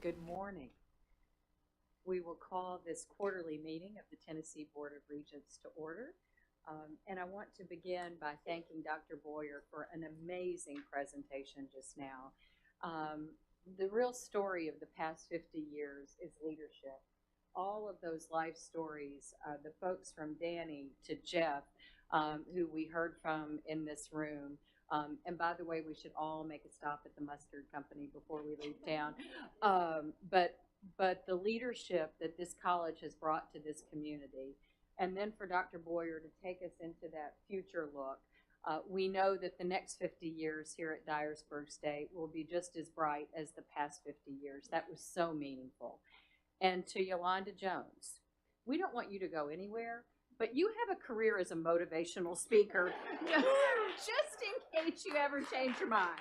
Good morning. We will call this quarterly meeting of the Tennessee Board of Regents to order. And I want to begin by thanking Dr. Boyer for an amazing presentation just now. The real story of the past 50 years is leadership. All of those life stories, the folks from Danny to Jeff, who we heard from in this room. And by the way, we should all make a stop at the mustard company before we leave town. But the leadership that this college has brought to this community, and then for Dr. Boyer to take us into that future look, we know that the next 50 years here at Dyersburg State will be just as bright as the past 50 years. That was so meaningful. And to Yolanda Jones, we don't want you to go anywhere, but you have a career as a motivational speaker, just in case you ever change your mind.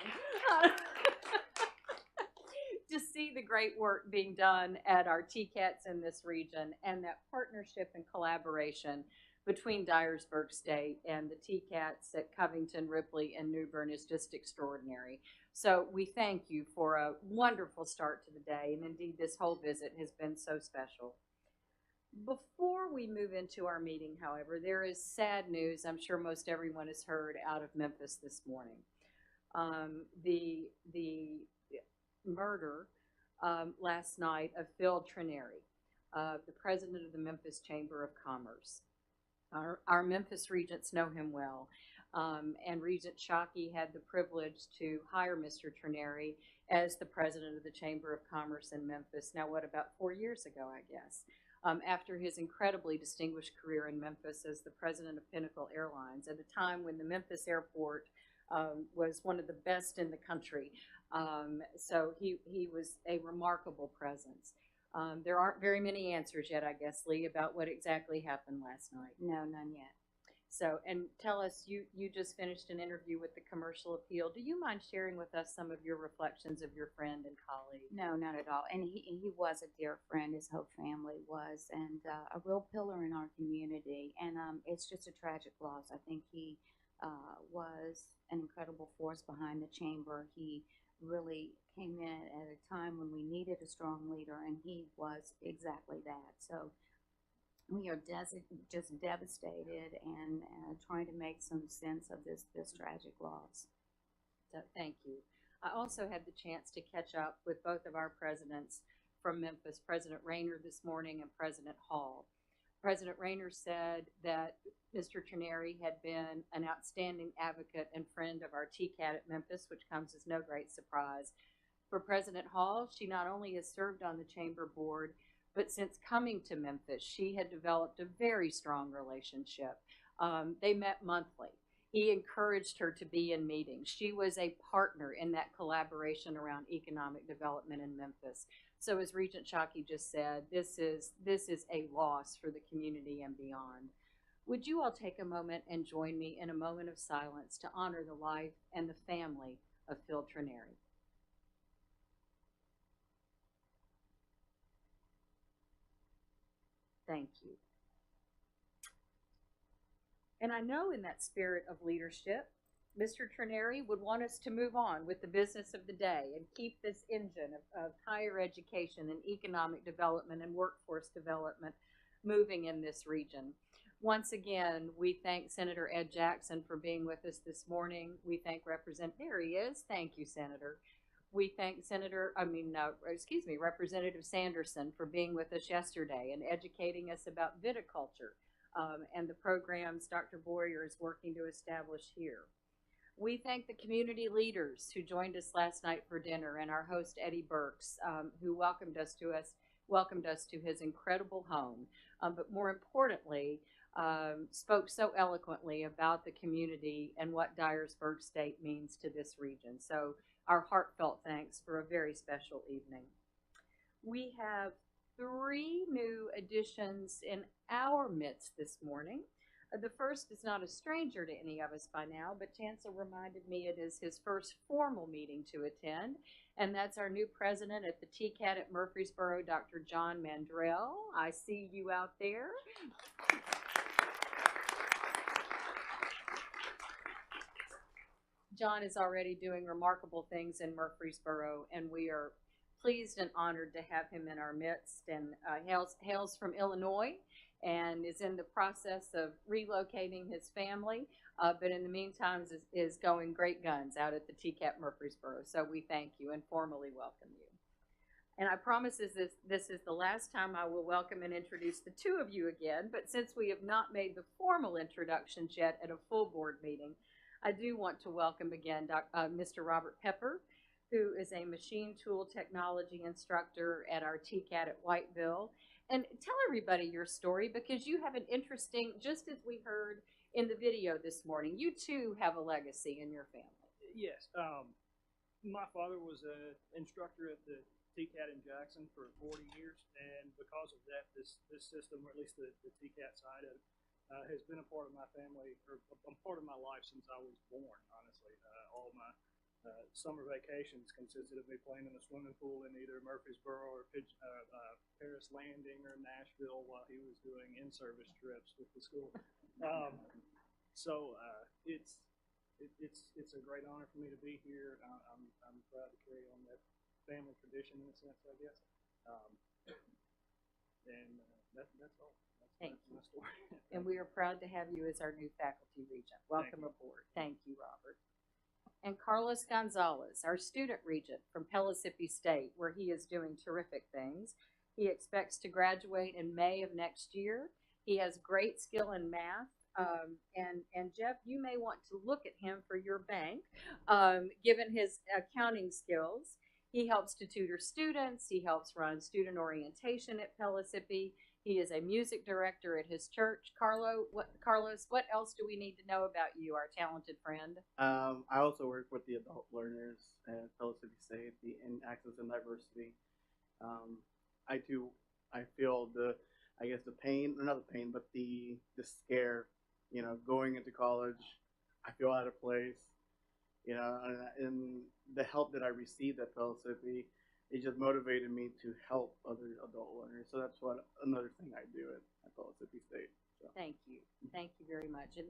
To see the great work being done at our TCATs in this region and that partnership and collaboration between Dyersburg State and the TCATs at Covington, Ripley, and New Bern is just extraordinary. So we thank you for a wonderful start to the day, and indeed this whole visit has been so special. Before we move into our meeting, however, there is sad news I'm sure most everyone has heard out of Memphis this morning. The murder last night of Phil Trineri, the president of the Memphis Chamber of Commerce. Our Memphis regents know him well, and Regent Shockey had the privilege to hire Mr. Trineri as the president of the Chamber of Commerce in Memphis. Now, what, about 4 years ago, I guess, after his incredibly distinguished career in Memphis as the president of Pinnacle Airlines, at a time when the Memphis airport was one of the best in the country. So he was a remarkable presence. There aren't very many answers yet, I guess, Lee, about what exactly happened last night. No, none yet. So, and tell us, you just finished an interview with the Commercial Appeal. Do you mind sharing with us some of your reflections of your friend and colleague? No, not at all. And he was a dear friend, his whole family was, and a real pillar in our community. And it's just a tragic loss. I think he was an incredible force behind the chamber. He really came in at a time when we needed a strong leader, and he was exactly that. So we are just devastated and trying to make some sense of this tragic loss. So thank you. I also had the chance to catch up with both of our presidents from Memphis, President Rayner this morning and President Hall. President Rayner said that Mr. Trineri had been an outstanding advocate and friend of our TCAT at Memphis, which comes as no great surprise. For President Hall, she not only has served on the chamber board, but since coming to Memphis, she had developed a very strong relationship. They met monthly. He encouraged her to be in meetings. She was a partner in that collaboration around economic development in Memphis. So as Regent Shockey just said, this is a loss for the community and beyond. Would you all take a moment and join me in a moment of silence to honor the life and the family of Phil Trineri? Thank you. And I know in that spirit of leadership, Mr. Trineri would want us to move on with the business of the day and keep this engine of higher education and economic development and workforce development moving in this region. Once again, we thank Senator Ed Jackson for being with us this morning. We thank there he is. Thank you, Senator. We thank Representative Sanderson for being with us yesterday and educating us about viticulture and the programs Dr. Boyer is working to establish here. We thank the community leaders who joined us last night for dinner and our host Eddie Burks, who welcomed us to his incredible home, but more importantly, spoke so eloquently about the community and what Dyersburg State means to this region. So our heartfelt thanks for a very special evening. We have 3 new additions in our midst this morning. The first is not a stranger to any of us by now, but Chancellor reminded me it is his first formal meeting to attend, and that's our new president at the TCAT at Murfreesboro, Dr. John Mandrell. I see you out there. John is already doing remarkable things in Murfreesboro, and we are pleased and honored to have him in our midst, and hails from Illinois and is in the process of relocating his family, but in the meantime is going great guns out at the TCAP Murfreesboro. So we thank you and formally welcome you. And I promise this is the last time I will welcome and introduce the two of you again, but since we have not made the formal introductions yet at a full board meeting, I do want to welcome again Mr. Robert Pepper, who is a machine tool technology instructor at our TCAT at Whiteville. And tell everybody your story, because you have an interesting, just as we heard in the video this morning, you too have a legacy in your family. Yes. My father was an instructor at the TCAT in Jackson for 40 years, and because of that, this system, or at least the TCAT side of it, has been a part of my family, or a part of my life since I was born, honestly. All my summer vacations consisted of me playing in the swimming pool in either Murfreesboro or Paris Landing or Nashville while he was doing in-service trips with the school. It's a great honor for me to be here. I'm proud to carry on that family tradition in a sense, I guess. That's all. That's my story. And we are proud to have you as our new faculty regent. Welcome aboard. Thank you, Robert. And Carlos Gonzalez, our student regent from Pellissippi State, where he is doing terrific things. He expects to graduate in May of next year. He has great skill in math. And Jeff, you may want to look at him for your bank, given his accounting skills. He helps to tutor students. He helps run student orientation at Pellissippi. He is a music director at his church. Carlos, what else do we need to know about you, our talented friend? I also work with the adult learners at Philanthropy Safety and Access and Diversity. I feel the pain, or not the pain, but the scare, going into college. I feel out of place, and the help that I received at Philanthropy, it just motivated me to help other adult learners. So that's another thing I do at Philanthropy State. So. Thank you. Thank you very much. And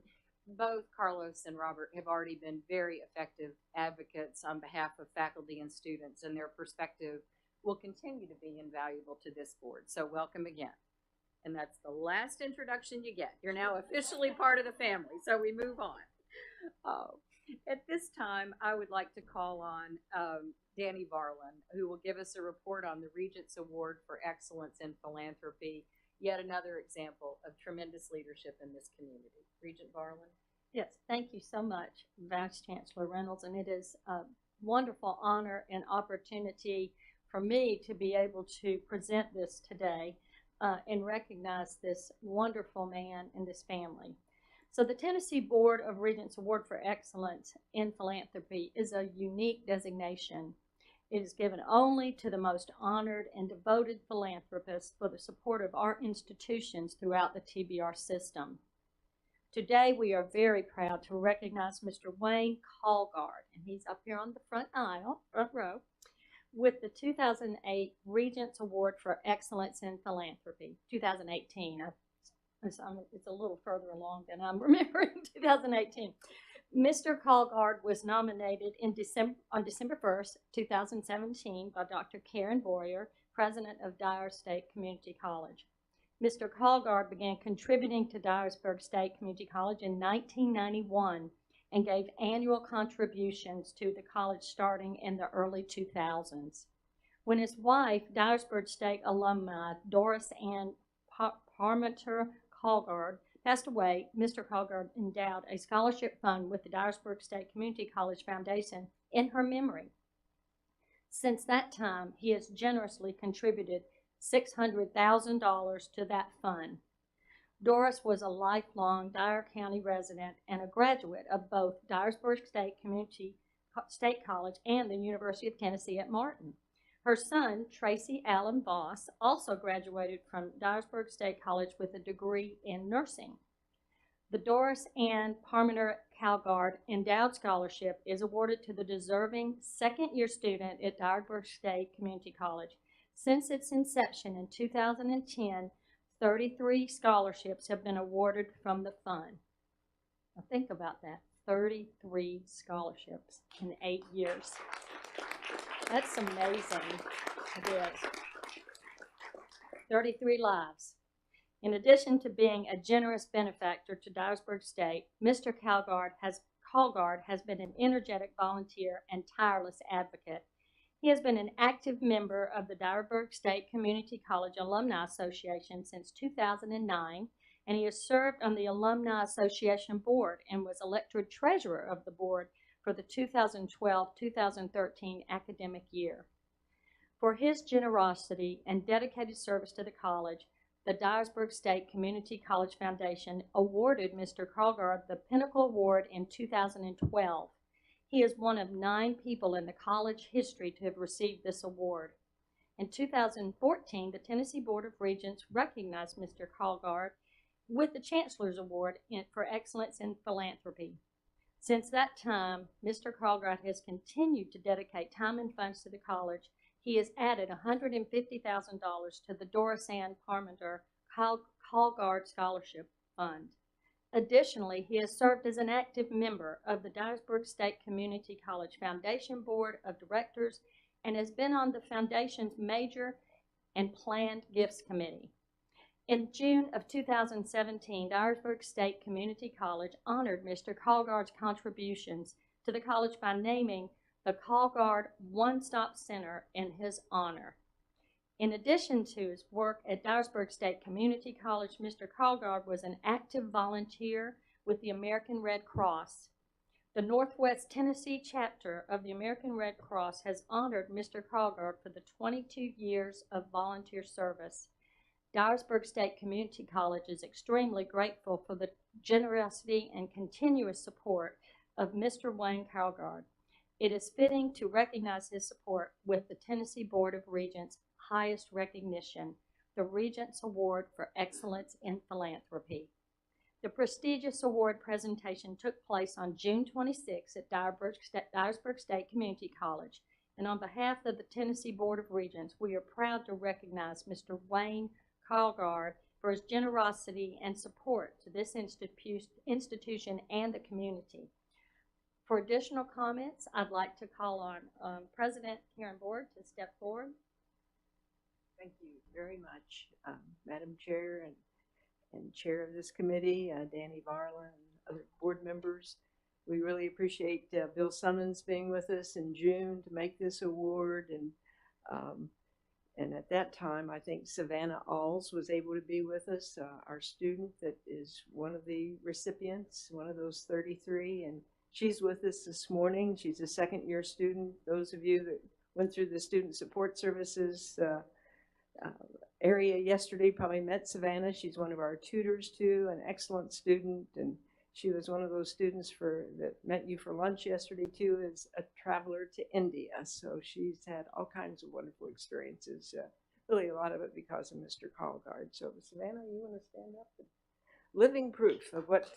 both Carlos and Robert have already been very effective advocates on behalf of faculty and students, and their perspective will continue to be invaluable to this board. So welcome again. And that's the last introduction you get. You're now officially part of the family, so we move on. At this time, I would like to call on Danny Varlin, who will give us a report on the Regents Award for Excellence in Philanthropy, yet another example of tremendous leadership in this community. Regent Varlin. Yes, thank you so much, Vice Chancellor Reynolds, and it is a wonderful honor and opportunity for me to be able to present this today and recognize this wonderful man and this family. So the Tennessee Board of Regents Award for Excellence in Philanthropy is a unique designation. It is given only to the most honored and devoted philanthropists for the support of our institutions throughout the TBR system. Today, we are very proud to recognize Mr. Wayne Callgard, and he's up here on the front row, with the 2008 Regents Award for Excellence in Philanthropy. 2018. It's a little further along than I'm remembering. 2018. Mr. Callgard was nominated on December 1st, 2017 by Dr. Karen Boyer, president of Dyer State Community College. Mr. Callgard began contributing to Dyersburg State Community College in 1991 and gave annual contributions to the college starting in the early 2000s. When his wife, Dyersburg State alumni Doris Ann Parmenter Callgard, passed away, Mr. Callgard endowed a scholarship fund with the Dyersburg State Community College Foundation in her memory. Since that time, he has generously contributed $600,000 to that fund. Doris was a lifelong Dyer County resident and a graduate of both Dyersburg State College and the University of Tennessee at Martin. Her son, Tracy Allen Voss, also graduated from Dyersburg State College with a degree in nursing. The Doris Ann Parmenter Callgard Endowed Scholarship is awarded to the deserving second-year student at Dyersburg State Community College. Since its inception in 2010, 33 scholarships have been awarded from the fund. Now think about that, 33 scholarships in 8 years. That's amazing. It is. 33 lives. In addition to being a generous benefactor to Dyersburg State, Mr. Callguard has been an energetic volunteer and tireless advocate. He has been an active member of the Dyersburg State Community College Alumni Association since 2009, and he has served on the Alumni Association Board and was elected treasurer of the board for the 2012-2013 academic year. For his generosity and dedicated service to the college, the Dyersburg State Community College Foundation awarded Mr. Callguard the Pinnacle Award in 2012. He is one of 9 people in the college history to have received this award. In 2014, the Tennessee Board of Regents recognized Mr. Callguard with the Chancellor's Award for Excellence in Philanthropy. Since that time, Mr. Callguard has continued to dedicate time and funds to the college. He has added $150,000 to the Doris Ann Parmenter Callguard Scholarship Fund. Additionally, he has served as an active member of the Dyersburg State Community College Foundation Board of Directors and has been on the foundation's Major and Planned Gifts Committee. In June of 2017, Dyersburg State Community College honored Mr. Callguard's contributions to the college by naming the Callguard One-Stop Center in his honor. In addition to his work at Dyersburg State Community College, Mr. Callguard was an active volunteer with the American Red Cross. The Northwest Tennessee chapter of the American Red Cross has honored Mr. Callguard for the 22 years of volunteer service. Dyersburg State Community College is extremely grateful for the generosity and continuous support of Mr. Wayne Callguard. It is fitting to recognize his support with the Tennessee Board of Regents' highest recognition, the Regents Award for Excellence in Philanthropy. The prestigious award presentation took place on June 26 at Dyersburg State Community College, and on behalf of the Tennessee Board of Regents, we are proud to recognize Mr. Wayne Callguard for his generosity and support to this institution and the community. For additional comments, I'd like to call on President Karen Board to step forward. Thank you very much, Madam Chair and Chair of this committee, Danny Varla and other board members. We really appreciate Bill Summons being with us in June to make this award, and at that time, I think Savannah Alls was able to be with us, our student that is one of the recipients, one of those 33, and she's with us this morning. She's a second-year student. Those of you that went through the Student Support Services area yesterday probably met Savannah. She's one of our tutors too, an excellent student, and she was one of those students that met you for lunch yesterday too, as a traveler to India. So she's had all kinds of wonderful experiences, really a lot of it because of Mr. Callguard. So Savannah, you want to stand up? Living proof of what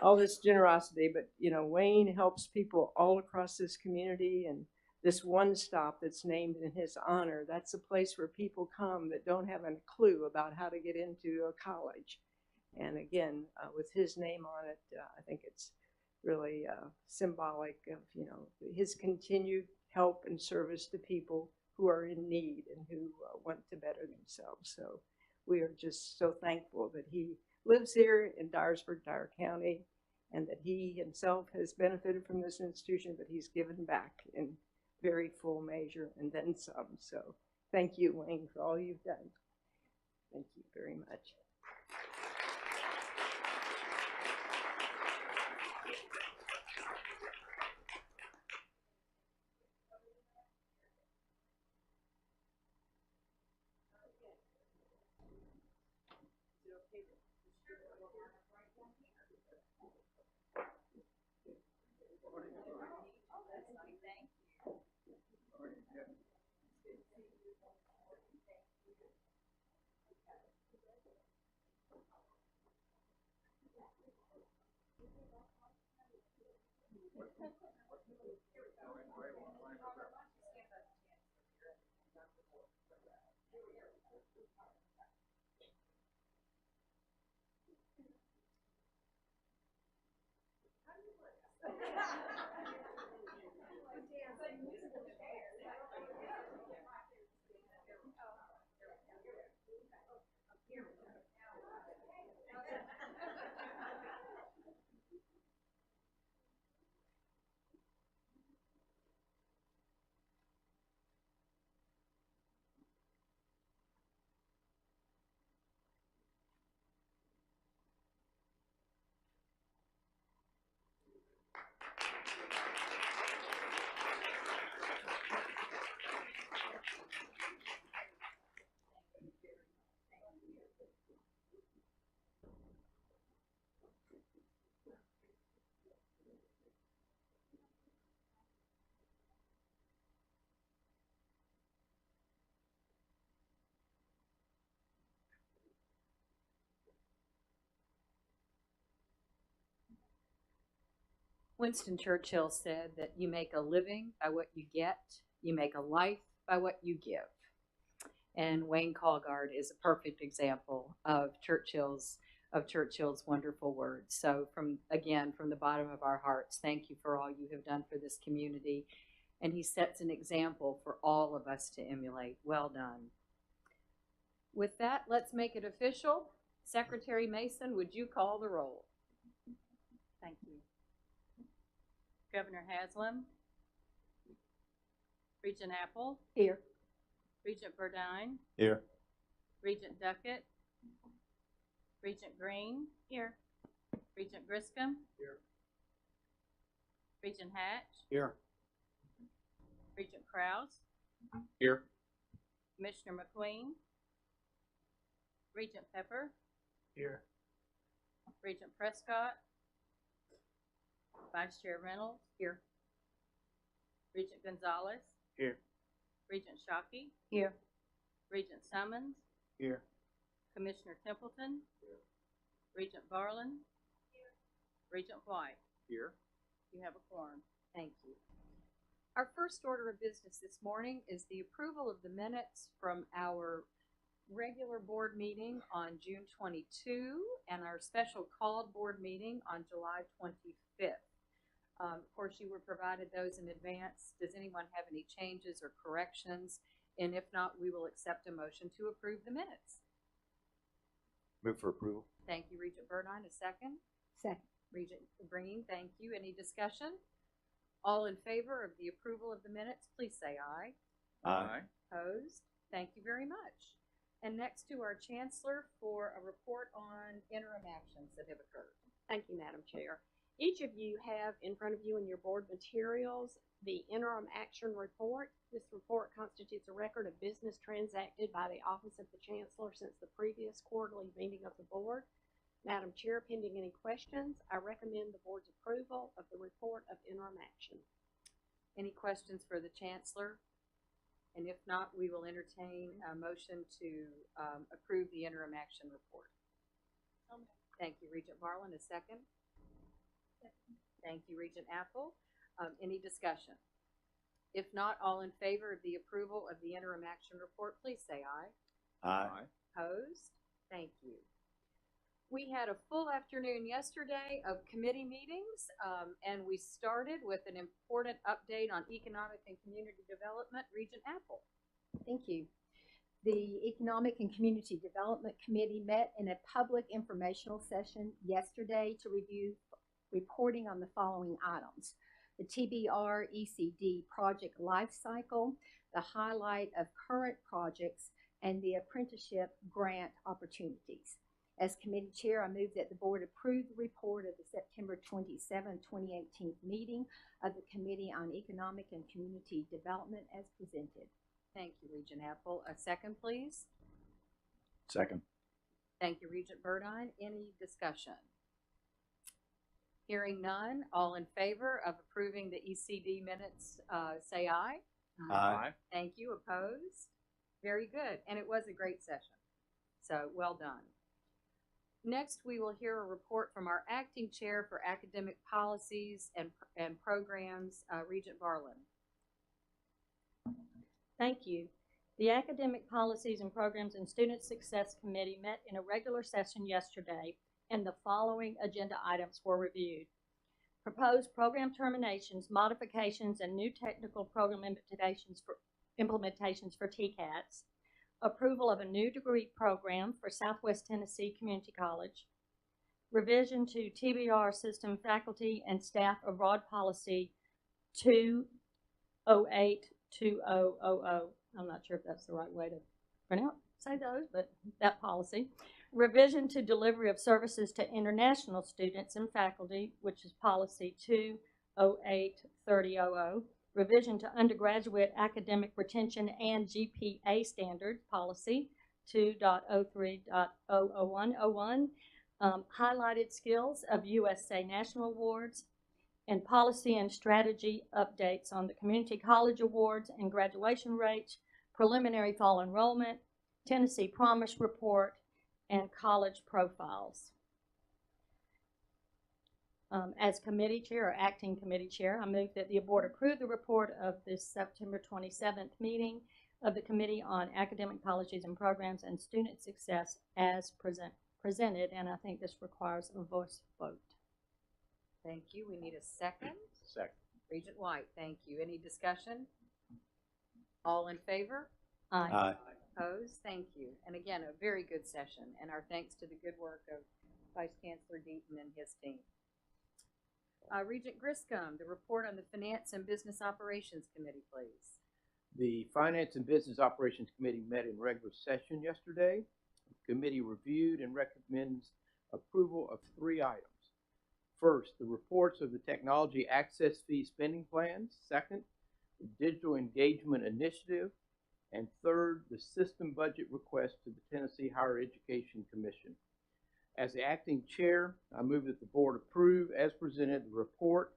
all this generosity, but you know, Wayne helps people all across this community, and this one stop that's named in his honor, that's a place where people come that don't have a clue about how to get into a college. And again, with his name on it, I think it's really symbolic of, you know, his continued help and service to people who are in need and who want to better themselves. So we are just so thankful that he lives here in Dyersburg, Dyer County, and that he himself has benefited from this institution, but he's given back in very full measure and then some. So thank you, Wayne, for all you've done. Thank you very much. Winston Churchill said that you make a living by what you get, you make a life by what you give. And Wayne Colgard is a perfect example of Churchill's wonderful words. So from the bottom of our hearts, thank you for all you have done for this community. And he sets an example for all of us to emulate. Well done. With that, let's make it official. Secretary Mason, would you call the roll? Thank you. Governor Haslam. Regent Apple. Here. Regent Burdine. Here. Regent Duckett. Regent Green. Here. Regent Griscom. Here. Regent Hatch. Here. Regent Krause. Here. Commissioner McQueen. Regent Pepper. Here. Regent Prescott. Vice Chair Reynolds. Here. Regent Gonzalez. Here. Regent Shockey. Here. Regent Summons. Here. Commissioner Templeton. Regent Barlin. Regent White. Here. You have a quorum. Thank you. Our first order of business this morning is the approval of the minutes from our regular board meeting on June 22 and our special called board meeting on July 25th. Of course, you were provided those in advance. Does anyone have any changes or corrections? And if not, we will accept a motion to approve the minutes. Move for approval. Thank you, Regent Burdine. A second? Second. Regent Green, thank you. Any discussion? All in favor of the approval of the minutes, please say aye. Aye. Opposed? Thank you very much. And next to our Chancellor for a report on interim actions that have occurred. Thank you, Madam Chair. Each of you have in front of you in your board materials the interim action report. This report constitutes a record of business transacted by the Office of the Chancellor since the previous quarterly meeting of the board. Madam Chair, pending any questions, I recommend the board's approval of the report of interim action. Any questions for the Chancellor? And if not, we will entertain a motion to approve the interim action report. Thank you, Regent Barlin. A second? Thank you, Regent Apple. Any discussion? If not, all in favor of the approval of the interim action report, please say aye. Aye. Opposed? Thank you. We had a full afternoon yesterday of committee meetings, and we started with an important update on economic and community development. Regent Apple. Thank you. The Economic and Community Development Committee met in a public informational session yesterday to review reporting on the following items: the TBR ECD project life cycle, the highlight of current projects, and the apprenticeship grant opportunities. As committee chair, I move that the board approve the report of the September 27, 2018 meeting of the Committee on Economic and Community Development as presented. Thank you, Regent Apple. A second, please. Second. Thank you, Regent Burdine. Any discussion? Hearing none, all in favor of approving the ECD minutes, say aye. Aye. Thank you. Opposed? Very good. And it was a great session. So well done. Next, we will hear a report from our acting chair for academic policies and programs, Regent Barlin. Thank you. The Academic Policies and Programs and Student Success Committee met in a regular session yesterday, and the following agenda items were reviewed: proposed program terminations, modifications, and new technical program implementations for TCATs, approval of a new degree program for Southwest Tennessee Community College, revision to TBR system faculty and staff abroad policy 208-2000. I'm not sure if that's the right way to say those, but that policy. Revision to delivery of services to international students and faculty, which is policy 208-3000. Revision to undergraduate academic retention and GPA standard policy 2.03.00101. Highlighted skills of USA National Awards, and policy and strategy updates on the Community College Awards and graduation rates, preliminary fall enrollment, Tennessee Promise Report, and college profiles. As committee chair or acting committee chair, I move that the board approve the report of this September 27th meeting of the Committee on Academic Policies and Programs and Student Success as presented, and I think this requires a voice vote. Thank you. We need a second. Second. Regent White, thank you. Any discussion? All in favor? Aye. Aye. Opposed? Thank you. And again, a very good session, and our thanks to the good work of Vice Chancellor Deaton and his team. Regent Griscom, the report on the Finance and Business Operations Committee, please. The Finance and Business Operations Committee met in regular session yesterday. The committee reviewed and recommends approval of 3 items. First, the reports of the Technology Access Fee Spending Plans. Second, the Digital Engagement Initiative. And third, the System Budget Request to the Tennessee Higher Education Commission. As the acting chair, I move that the board approve as presented the report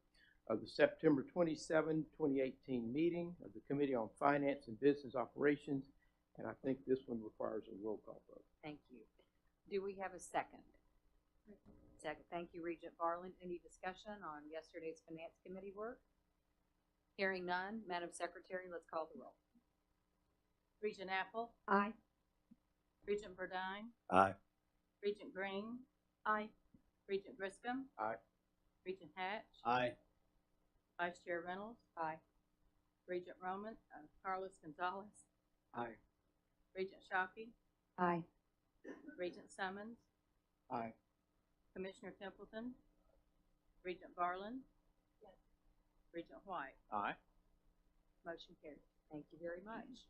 of the September 27, 2018 meeting of the Committee on Finance and Business Operations, and I think this one requires a roll call vote. Thank you. Do we have a second? Second. Thank you, Regent Barland. Any discussion on yesterday's Finance Committee work? Hearing none, Madam Secretary, let's call the roll. Regent Apple, Aye. Regent Burdine, Aye. Regent Green. Aye. Regent Griscom. Aye. Regent Hatch. Aye. Vice Chair Reynolds. Aye. Regent Carlos Gonzalez. Aye. Regent Shockey. Aye. Regent Summons. Aye. Commissioner Templeton. Regent Barland. Regent White. Aye. Motion carried. Thank you very much.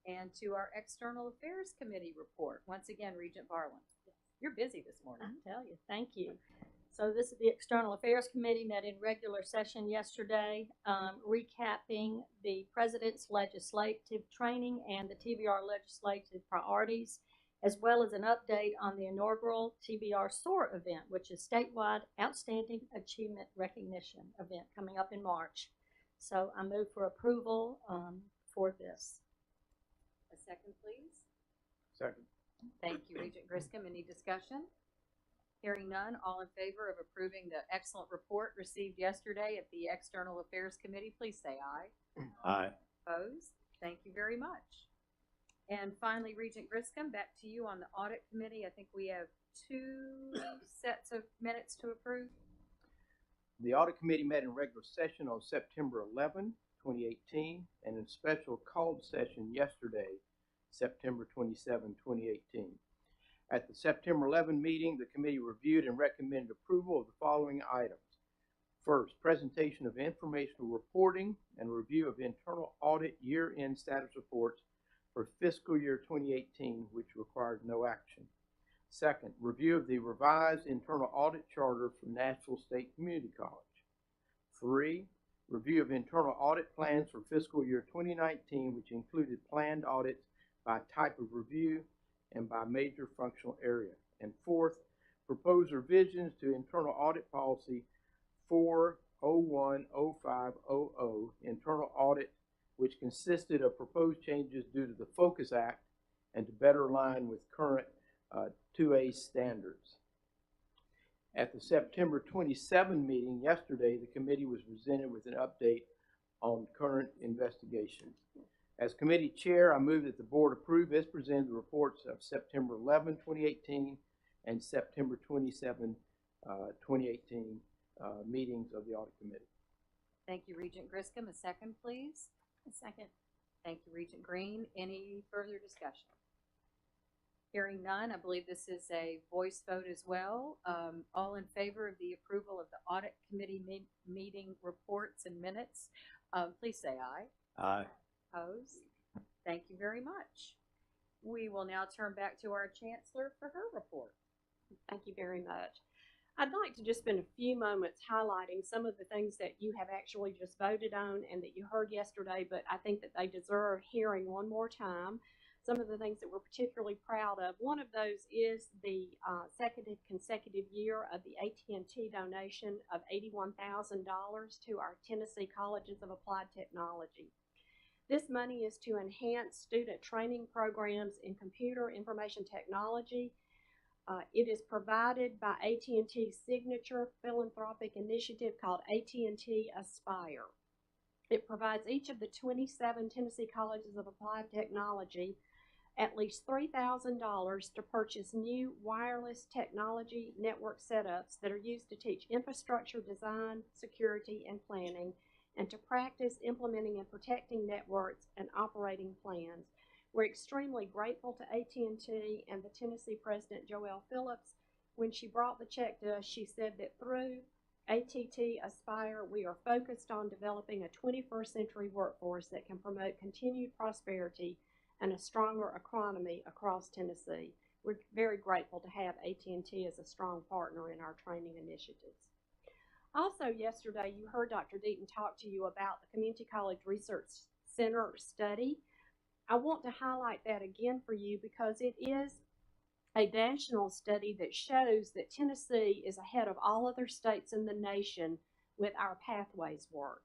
And to our External Affairs Committee report, once again, Regent Barland. You're busy this morning. I tell you, thank you. So this is the External Affairs Committee met in regular session yesterday, recapping the President's legislative training and the TBR legislative priorities, as well as an update on the inaugural TBR SOAR event, which is statewide Outstanding Achievement Recognition event coming up in March. So I move for approval for this. A second, please. Second. Thank you, Regent Griscom. Any discussion? Hearing none, all in favor of approving the excellent report received yesterday at the External Affairs Committee, please say aye. Aye. Opposed? Thank you very much. And finally, Regent Griscom, back to you on the Audit Committee. I think we have 2 sets of minutes to approve. The Audit Committee met in regular session on September 11, 2018, and in special called session yesterday, September 27, 2018. At the September 11 meeting, the committee reviewed and recommended approval of the following items. First, presentation of informational reporting and review of internal audit year-end status reports for fiscal year 2018, which required no action. Second, review of the revised internal audit charter for Nashville State Community College. 3, review of internal audit plans for fiscal year 2019, which included planned audits by type of review and by major functional area. And 4th, propose revisions to internal audit policy 4010500, internal audit, which consisted of proposed changes due to the Focus Act and to better align with current 2A standards. At the September 27 meeting yesterday, the committee was presented with an update on current investigations. As committee chair, I move that the board approve as presented the reports of September 11, 2018 and September 27, 2018 meetings of the audit committee. Thank you, Regent Griscom. A second, please. A second. Thank you, Regent Green. Any further discussion? Hearing none, I believe this is a voice vote as well. All in favor of the approval of the Audit Committee meeting reports and minutes, please say aye. Aye. Opposed? Thank you very much. We will now turn back to our Chancellor for her report. Thank you very much. I'd like to just spend a few moments highlighting some of the things that you have actually just voted on and that you heard yesterday, but I think that they deserve hearing one more time. Some of the things that we're particularly proud of. One of those is the second consecutive year of the AT&T donation of $81,000 to our Tennessee Colleges of Applied Technology. This money is to enhance student training programs in computer information technology, It is provided by AT&T's signature philanthropic initiative called AT&T Aspire. It provides each of the 27 Tennessee Colleges of Applied Technology at least $3,000 to purchase new wireless technology network setups that are used to teach infrastructure design, security, and planning, and to practice implementing and protecting networks and operating plans. We're extremely grateful to AT&T and the Tennessee President, Joelle Phillips. When she brought the check to us, she said that through ATT Aspire, we are focused on developing a 21st century workforce that can promote continued prosperity and a stronger economy across Tennessee. We're very grateful to have AT&T as a strong partner in our training initiatives. Also yesterday, you heard Dr. Deaton talk to you about the Community College Research Center study. I want to highlight that again for you because it is a national study that shows that Tennessee is ahead of all other states in the nation with our pathways work.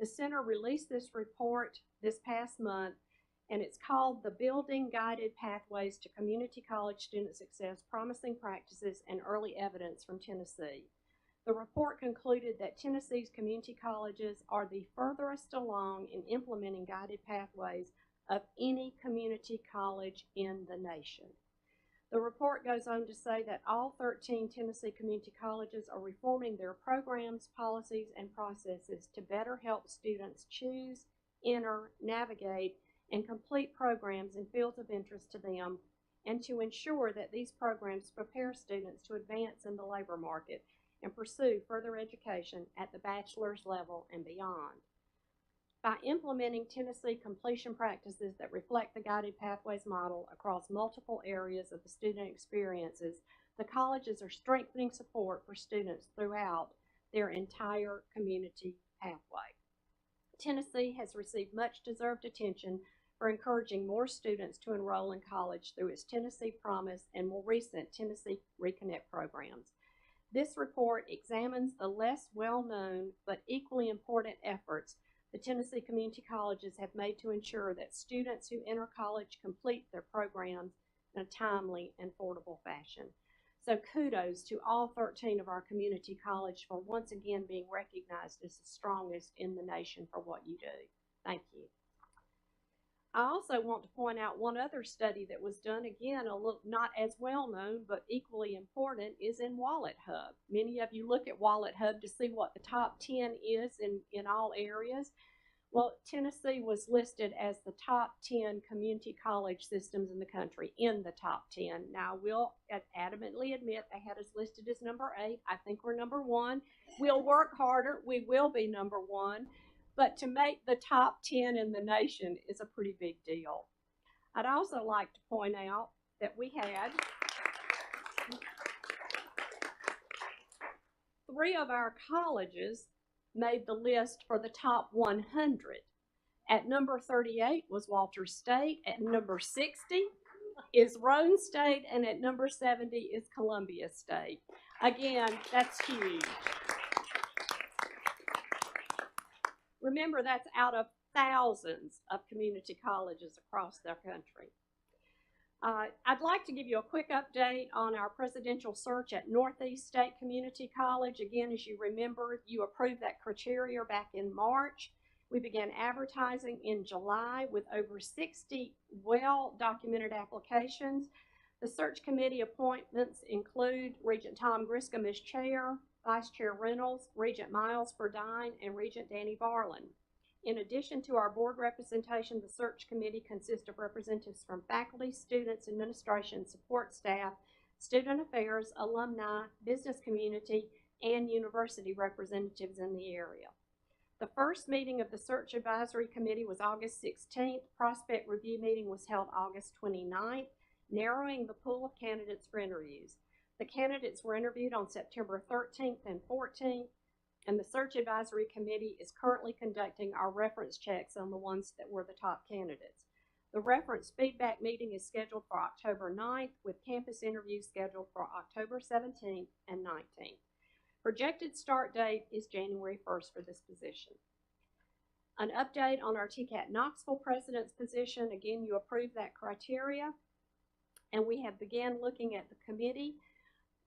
The center released this report this past month, and it's called the Building Guided Pathways to Community College Student Success, Promising Practices, and Early Evidence from Tennessee. The report concluded that Tennessee's community colleges are the furthest along in implementing guided pathways of any community college in the nation. The report goes on to say that all 13 Tennessee community colleges are reforming their programs, policies, and processes to better help students choose, enter, navigate, and complete programs in fields of interest to them, and to ensure that these programs prepare students to advance in the labor market and pursue further education at the bachelor's level and beyond. By implementing Tennessee completion practices that reflect the Guided Pathways model across multiple areas of the student experiences, the colleges are strengthening support for students throughout their entire community pathway. Tennessee has received much deserved attention for encouraging more students to enroll in college through its Tennessee Promise and more recent Tennessee Reconnect programs. This report examines the less well-known but equally important efforts the Tennessee community colleges have made to ensure that students who enter college complete their programs in a timely and affordable fashion. So kudos to all 13 of our community colleges for once again being recognized as the strongest in the nation for what you do. Thank you. I also want to point out one other study that was done, again, a little not as well known, but equally important, is in Wallet Hub. Many of you look at Wallet Hub to see what the top 10 is in all areas. Well, Tennessee was listed as the top 10 community college systems in the country, in the top 10. Now, I will adamantly admit they had us listed as number 8. I think we're number 1. We'll work harder. We will be number 1. But to make the top 10 in the nation is a pretty big deal. I'd also like to point out that we had 3 of our colleges made the list for the top 100. At number 38 was Walters State. At number 60 is Roane State. And at number 70 is Columbia State. Again, that's huge. Remember, that's out of thousands of community colleges across the country. I'd like to give you a quick update on our presidential search at Northeast State Community College. Again, as you remember, you approved that criteria back in March. We began advertising in July with over 60 well-documented applications. The search committee appointments include Regent Tom Griscom as chair, Vice Chair Reynolds, Regent Miles Burdine, and Regent Danny Barlin. In addition to our board representation, the search committee consists of representatives from faculty, students, administration, support staff, student affairs, alumni, business community, and university representatives in the area. The first meeting of the search advisory committee was August 16th. Prospect review meeting was held August 29th, narrowing the pool of candidates for interviews. The candidates were interviewed on September 13th and 14th, and the search advisory committee is currently conducting our reference checks on the ones that were the top candidates. The reference feedback meeting is scheduled for October 9th, with campus interviews scheduled for October 17th and 19th. Projected start date is January 1st for this position. An update on our TCAT Knoxville president's position. Again, you approved that criteria. And we have began looking at the committee.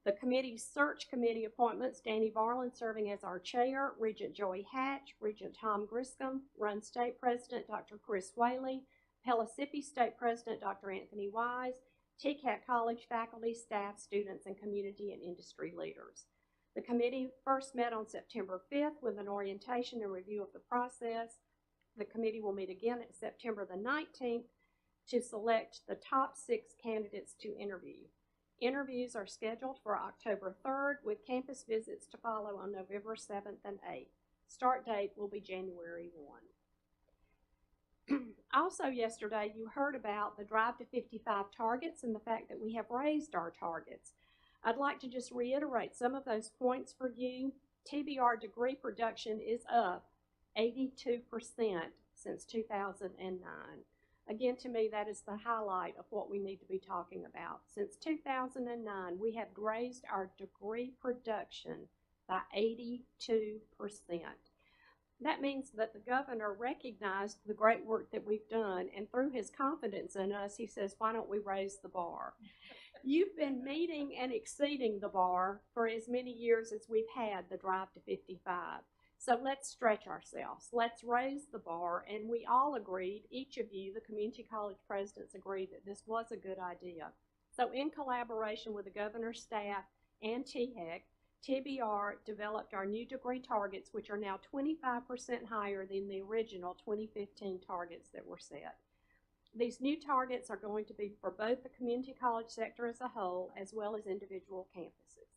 The committee search committee appointments, Danny Barlin serving as our chair, Regent Joey Hatch, Regent Tom Griscom, Run State President Dr. Chris Whaley, Pellissippi State President Dr. Anthony Wise, TCAT College faculty, staff, students, and community and industry leaders. The committee first met on September 5th with an orientation and review of the process. The committee will meet again at September the 19th to select the top 6 candidates to interview. Interviews are scheduled for October 3rd with campus visits to follow on November 7th and 8th. Start date will be January 1. Also yesterday, you heard about the Drive to 55 targets and the fact that we have raised our targets. I'd like to just reiterate some of those points for you. TBR degree production is up 82% since 2009. Again, to me, that is the highlight of what we need to be talking about. Since 2009, we have raised our degree production by 82%. That means that the governor recognized the great work that we've done, and through his confidence in us, he says, why don't we raise the bar? You've been meeting and exceeding the bar for as many years as we've had the Drive to 55. So let's stretch ourselves. Let's raise the bar. And we all agreed, each of you, the community college presidents, agreed that this was a good idea. So in collaboration with the governor's staff and THEC, TBR developed our new degree targets, which are now 25% higher than the original 2015 targets that were set. These new targets are going to be for both the community college sector as a whole, as well as individual campuses.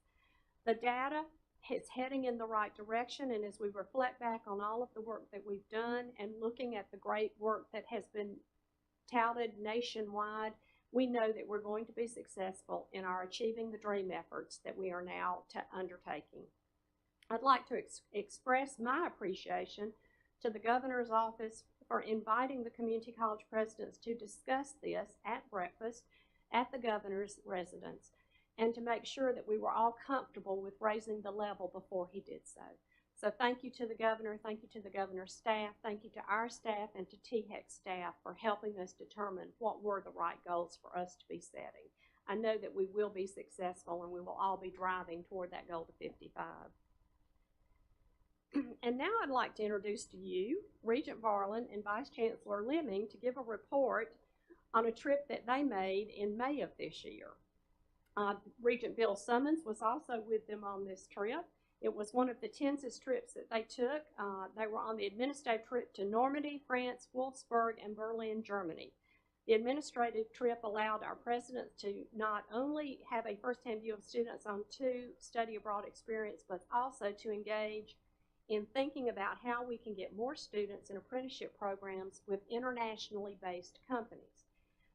The data is heading in the right direction, and as we reflect back on all of the work that we've done and looking at the great work that has been touted nationwide, we know that we're going to be successful in our Achieving the Dream efforts that we are now undertaking. I'd like to express my appreciation to the governor's office for inviting the community college presidents to discuss this at breakfast at the governor's residence, and to make sure that we were all comfortable with raising the level before he did so. So thank you to the governor, thank you to the governor's staff, thank you to our staff and to THEC staff for helping us determine what were the right goals for us to be setting. I know that we will be successful and we will all be driving toward that goal to 55. And now I'd like to introduce to you Regent Barlin and Vice Chancellor Lemming to give a report on a trip that they made in May of this year. Regent Bill Summons was also with them on this trip. It was one of the tensest trips that they took. They were on the administrative trip to Normandy, France, Wolfsburg, and Berlin, Germany. The administrative trip allowed our presidents to not only have a first-hand view of students on 2 study abroad experience, but also to engage in thinking about how we can get more students in apprenticeship programs with internationally based companies.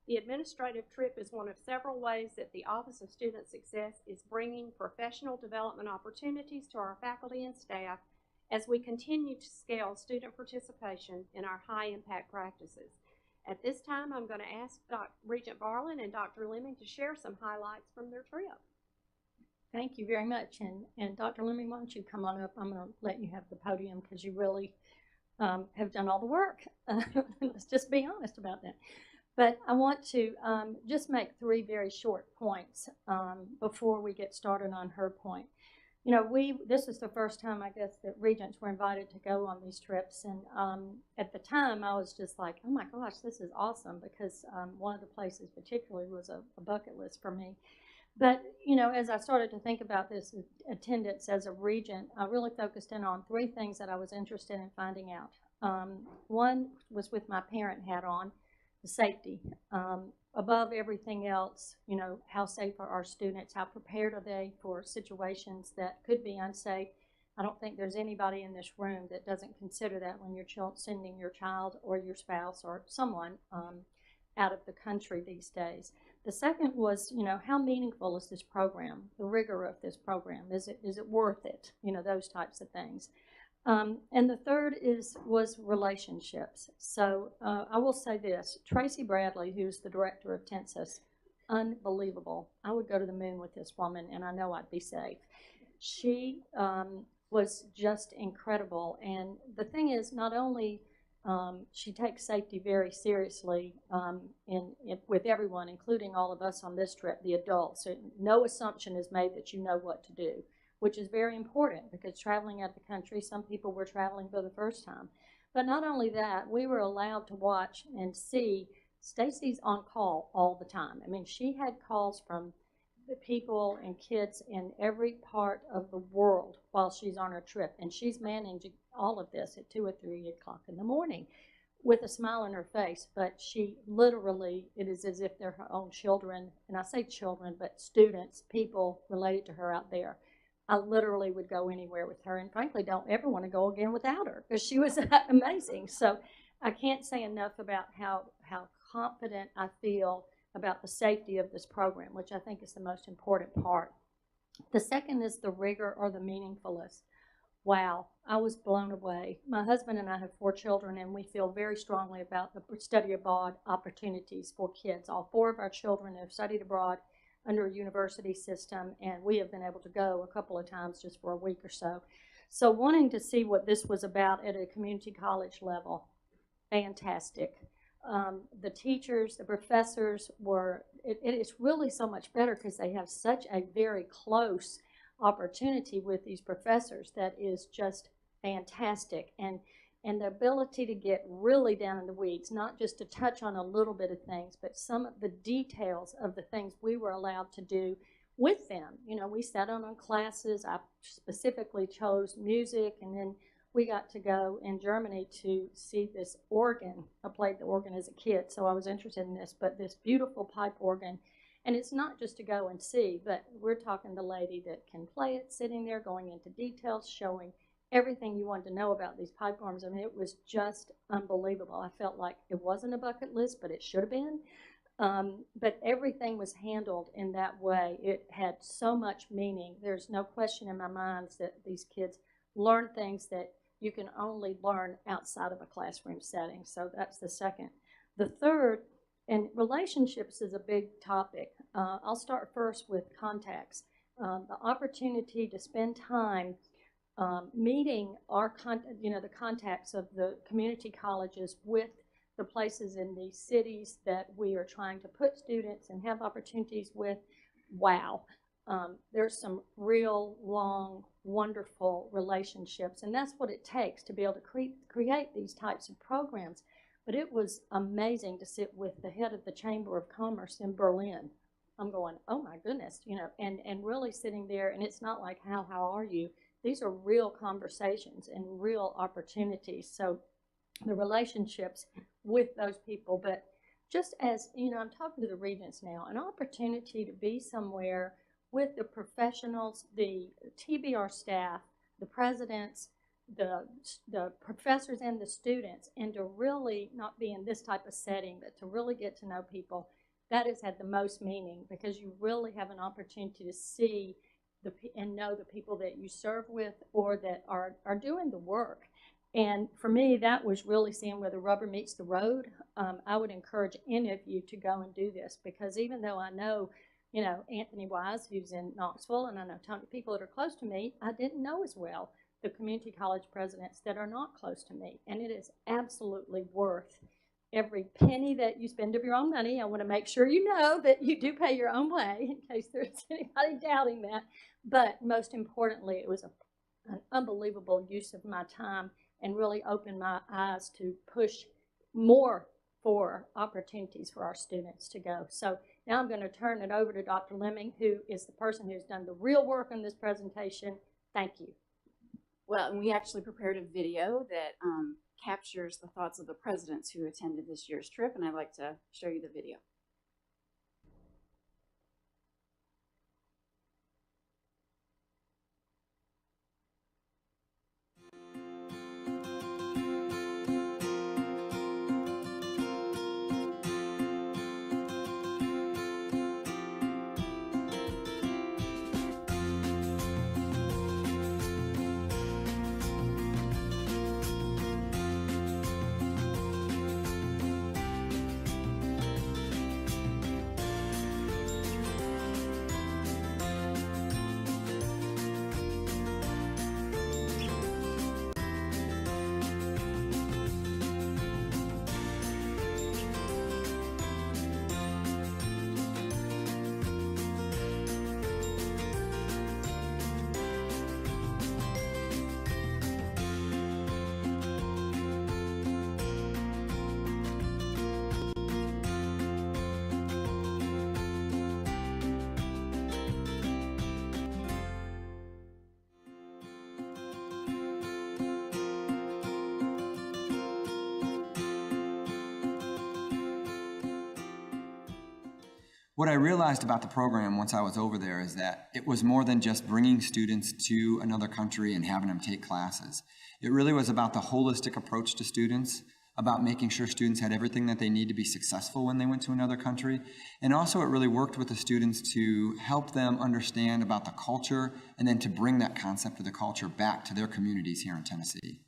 The administrative trip is one of several ways that the Office of Student Success is bringing professional development opportunities to our faculty and staff as we continue to scale student participation in our high-impact practices. At this time, I'm going to ask Regent Barlin and Dr. Lemming to share some highlights from their trip. Thank you very much. And Dr. Lemming, why don't you come on up? I'm going to let you have the podium because you really have done all the work. Let's just be honest about that. But I want to just make 3 very short points before we get started on her point. You know, this is the first time, I guess, that regents were invited to go on these trips. And at the time, I was just like, oh my gosh, this is awesome, because one of the places particularly was a bucket list for me. But, you know, as I started to think about this attendance as a regent, I really focused in on 3 things that I was interested in finding out. One was with my parent hat on, the safety. Above everything else, you know, how safe are our students? How prepared are they for situations that could be unsafe? I don't think there's anybody in this room that doesn't consider that when you're sending your child or your spouse or someone out of the country these days. The second was, you know, how meaningful is this program? The rigor of this program. Is it worth it? You know, those types of things. And the third was relationships. So I will say this, Tracy Bradley, who's the director of Tensis, unbelievable. I would go to the moon with this woman, and I know I'd be safe. She was just incredible. And the thing is, not only She takes safety very seriously with everyone, including all of us on this trip, the adults. So no assumption is made that you know what to do, which is very important because traveling out of the country, some people were traveling for the first time. But not only that, we were allowed to watch and see Stacy's on call all the time. I mean, she had calls from the people and kids in every part of the world while she's on her trip, and she's managing all of this at 2 or 3 o'clock in the morning with a smile on her face. But she literally, it is as if they're her own children, and I say children, but students, people related to her out there. I literally would go anywhere with her, and frankly don't ever want to go again without her because she was amazing. So I can't say enough about how confident I feel about the safety of this program, which I think is the most important part. The second is the rigor or the meaningfulness. Wow, I was blown away. My husband and I have 4 children, and we feel very strongly about the study abroad opportunities for kids. All 4 of our children have studied abroad under a university system, and we have been able to go a couple of times just for a week or so. So wanting to see what this was about at a community college level, fantastic. The teachers, the professors were, it is really so much better because they have such a very close opportunity with these professors that is just fantastic. And the ability to get really down in the weeds, not just to touch on a little bit of things, but some of the details of the things we were allowed to do with them. You know, we sat on classes. I specifically chose music, and then we got to go in Germany to see this organ. I played the organ as a kid, so I was interested in this, but this beautiful pipe organ. And it's not just to go and see, but we're talking the lady that can play it, sitting there, going into details, showing everything you wanted to know about these pipe organs. I mean, it was just unbelievable. I felt like it wasn't a bucket list, but it should have been. But everything was handled in that way. It had so much meaning. There's no question in my mind that these kids learn things that you can only learn outside of a classroom setting. So that's the second. The third, and relationships is a big topic. I'll start first with contacts. The opportunity to spend time meeting the contacts of the community colleges with the places in the cities that we are trying to put students and have opportunities with. Wow. There's some real long, wonderful relationships, and that's what it takes to be able to create these types of programs. But it was amazing to sit with the head of the Chamber of Commerce in Berlin. I'm going, oh my goodness, you know, and really sitting there, and it's not like, how are you? These are real conversations and real opportunities. So the relationships with those people, but just as, you know, I'm talking to the regents now, an opportunity to be somewhere with the professionals, the TBR staff, the presidents, the professors and the students, and to really not be in this type of setting, but to really get to know people, that has had the most meaning because you really have an opportunity to see and know the people that you serve with or that are doing the work. And for me, that was really seeing where the rubber meets the road. I would encourage any of you to go and do this because even though I know, you know, Anthony Wise, who's in Knoxville, and I know Tony, people that are close to me, I didn't know as well the community college presidents that are not close to me. And it is absolutely worth every penny that you spend of your own money. I want to make sure you know that you do pay your own way in case there's anybody doubting that. But most importantly, it was an unbelievable use of my time and really opened my eyes to push more for opportunities for our students to go. So now I'm going to turn it over to Dr. Lemming, who is the person who's done the real work on this presentation. Thank you. Well, and we actually prepared a video that captures the thoughts of the presidents who attended this year's trip, and I'd like to show you the video. What I realized about the program once I was over there is that it was more than just bringing students to another country and having them take classes. It really was about the holistic approach to students, about making sure students had everything that they need to be successful when they went to another country. And also it really worked with the students to help them understand about the culture and then to bring that concept of the culture back to their communities here in Tennessee.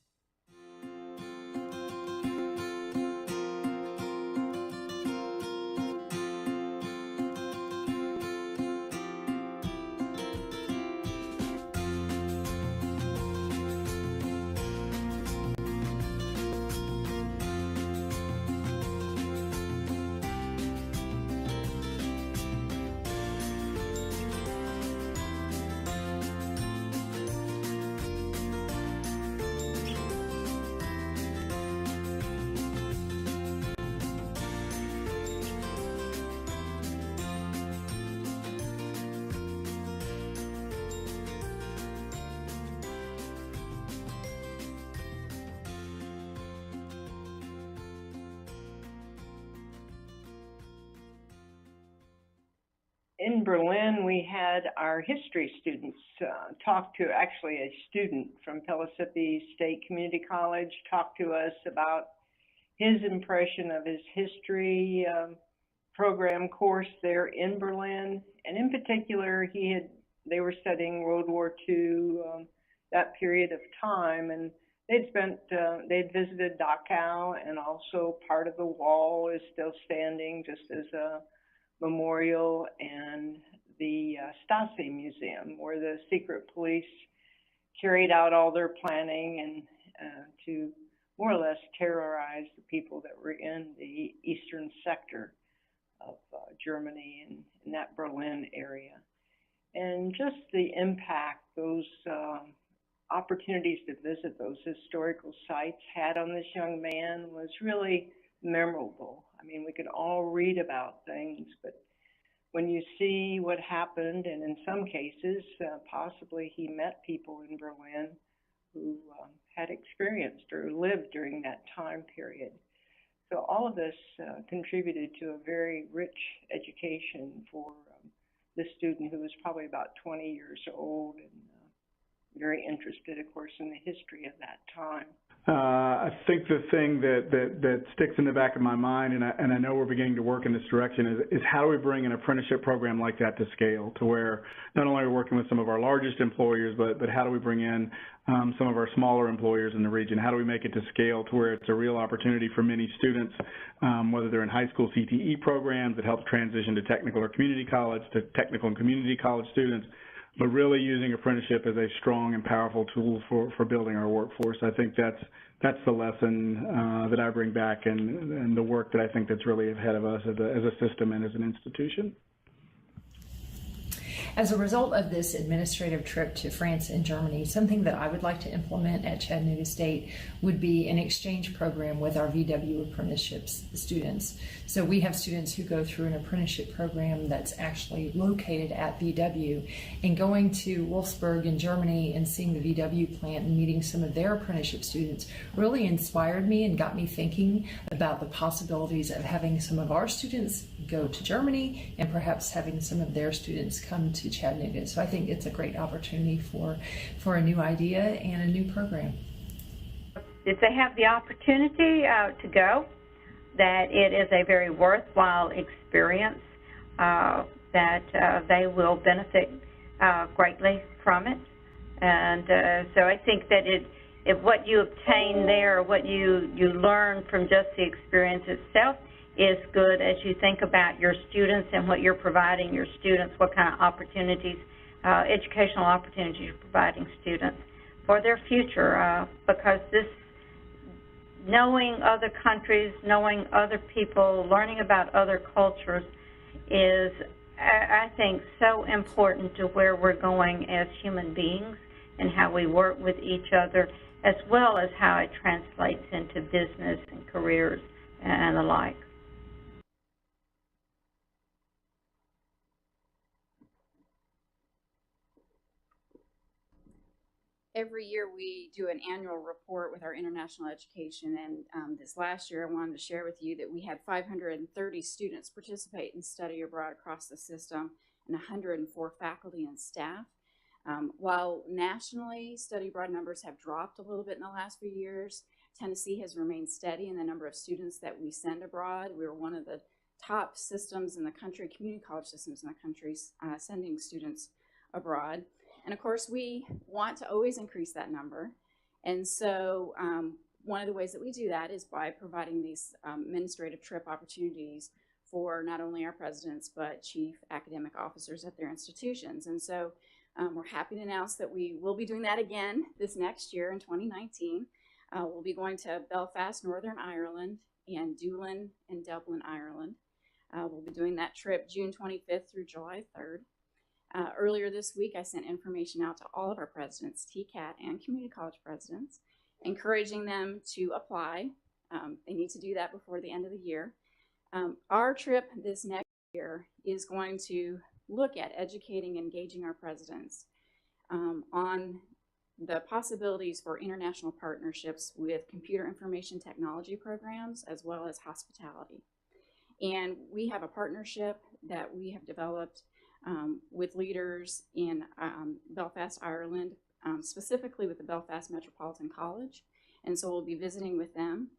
In Berlin, we had our history students talk to, actually a student from Pellissippi State Community College talk to us about his impression of his history program course there in Berlin. And in particular, they were studying World War II, that period of time, and they'd visited Dachau, and also part of the wall is still standing just as a memorial, and the Stasi Museum, where the secret police carried out all their planning and to more or less terrorize the people that were in the eastern sector of Germany and in that Berlin area. And just the impact those opportunities to visit those historical sites had on this young man was really memorable. I mean, we could all read about things, but when you see what happened, and in some cases, possibly he met people in Berlin who had experienced or lived during that time period. So all of this contributed to a very rich education for this student, who was probably about 20 years old and very interested, of course, in the history of that time. I think the thing that sticks in the back of my mind, and I know we're beginning to work in this direction, is how do we bring an apprenticeship program like that to scale, to where not only are we working with some of our largest employers, but how do we bring in some of our smaller employers in the region? How do we make it to scale to where it's a real opportunity for many students, whether they're in high school CTE programs that help transition to technical or community college, to technical and community college students, but really using apprenticeship as a strong and powerful tool for building our workforce. I think that's the lesson that I bring back, and the work that I think that's really ahead of us as a system and as an institution. As a result of this administrative trip to France and Germany, something that I would like to implement at Chattanooga State would be an exchange program with our VW apprenticeships students. So we have students who go through an apprenticeship program that's actually located at VW, and going to Wolfsburg in Germany and seeing the VW plant and meeting some of their apprenticeship students really inspired me and got me thinking about the possibilities of having some of our students go to Germany and perhaps having some of their students come to Chattanooga. So I think it's a great opportunity for a new idea and a new program. If they have the opportunity to go, that it is a very worthwhile experience, that they will benefit greatly from it. And so I think that if what you obtain there, what you learn from just the experience itself, is good as you think about your students and what you're providing your students, what kind of opportunities, educational opportunities you're providing students for their future, because this, knowing other countries, knowing other people, learning about other cultures is, I think, so important to where we're going as human beings and how we work with each other, as well as how it translates into business and careers and the like. every year we do an annual report with our international education, and this last year I wanted to share with you that we had 530 students participate in study abroad across the system and 104 faculty and staff. While nationally study abroad numbers have dropped a little bit in the last few years, Tennessee has remained steady in the number of students that we send abroad. We were one of the top systems in the country, community college systems in the country, sending students abroad. And of course, we want to always increase that number. And so one of the ways that we do that is by providing these administrative trip opportunities for not only our presidents, but chief academic officers at their institutions. And so we're happy to announce that we will be doing that again this next year in 2019. We'll be going to Belfast, Northern Ireland, and Doolin and Dublin, Ireland. We'll be doing that trip June 25th through July 3rd. Earlier this week, I sent information out to all of our presidents, TCAT and community college presidents, encouraging them to apply. They need to do that before the end of the year. Our trip this next year is going to look at educating and engaging our presidents on the possibilities for international partnerships with computer information technology programs as well as hospitality. And we have a partnership that we have developed with leaders in Belfast, Ireland, specifically with the Belfast Metropolitan College. And so we'll be visiting with them.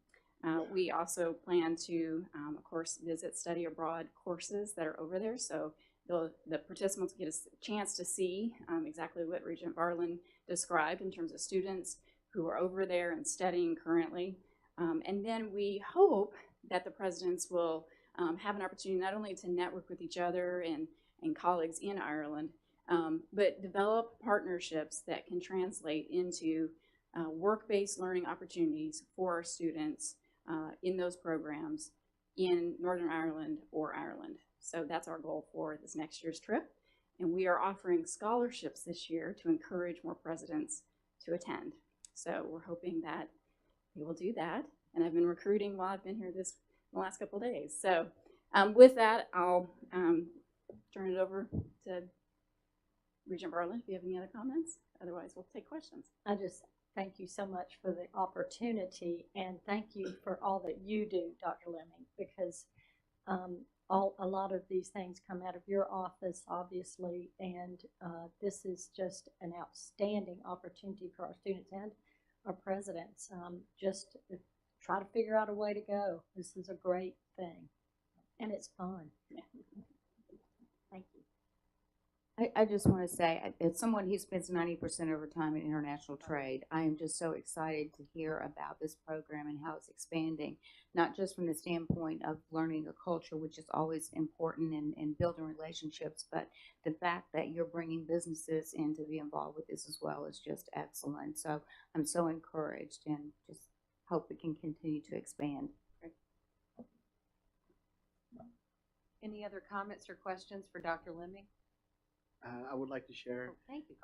We also plan to, of course, visit study abroad courses that are over there. So the participants get a chance to see exactly what Regent Varlin described in terms of students who are over there and studying currently. And then we hope that the presidents will have an opportunity not only to network with each other and colleagues in Ireland, but develop partnerships that can translate into work-based learning opportunities for our students in those programs in Northern Ireland or Ireland. So that's our goal for this next year's trip. And we are offering scholarships this year to encourage more presidents to attend. So we're hoping that we will do that. And I've been recruiting while I've been here the last couple of days. So with that, I'll turn it over to Regent Varlin if you have any other comments. Otherwise, we'll take questions. I just thank you so much for the opportunity, and thank you for all that you do, Dr. Lemming, because a lot of these things come out of your office, obviously, and this is just an outstanding opportunity for our students and our presidents. Just try to figure out a way to go. This is a great thing, and it's fun. Yeah. Thank you. I just want to say, as someone who spends 90% of her time in international trade, I am just so excited to hear about this program and how it's expanding, not just from the standpoint of learning a culture, which is always important in building relationships, but the fact that you're bringing businesses in to be involved with this as well is just excellent. So I'm so encouraged and just hope it can continue to expand. Any other comments or questions for Dr. Lemming? I would like to share. Thank you.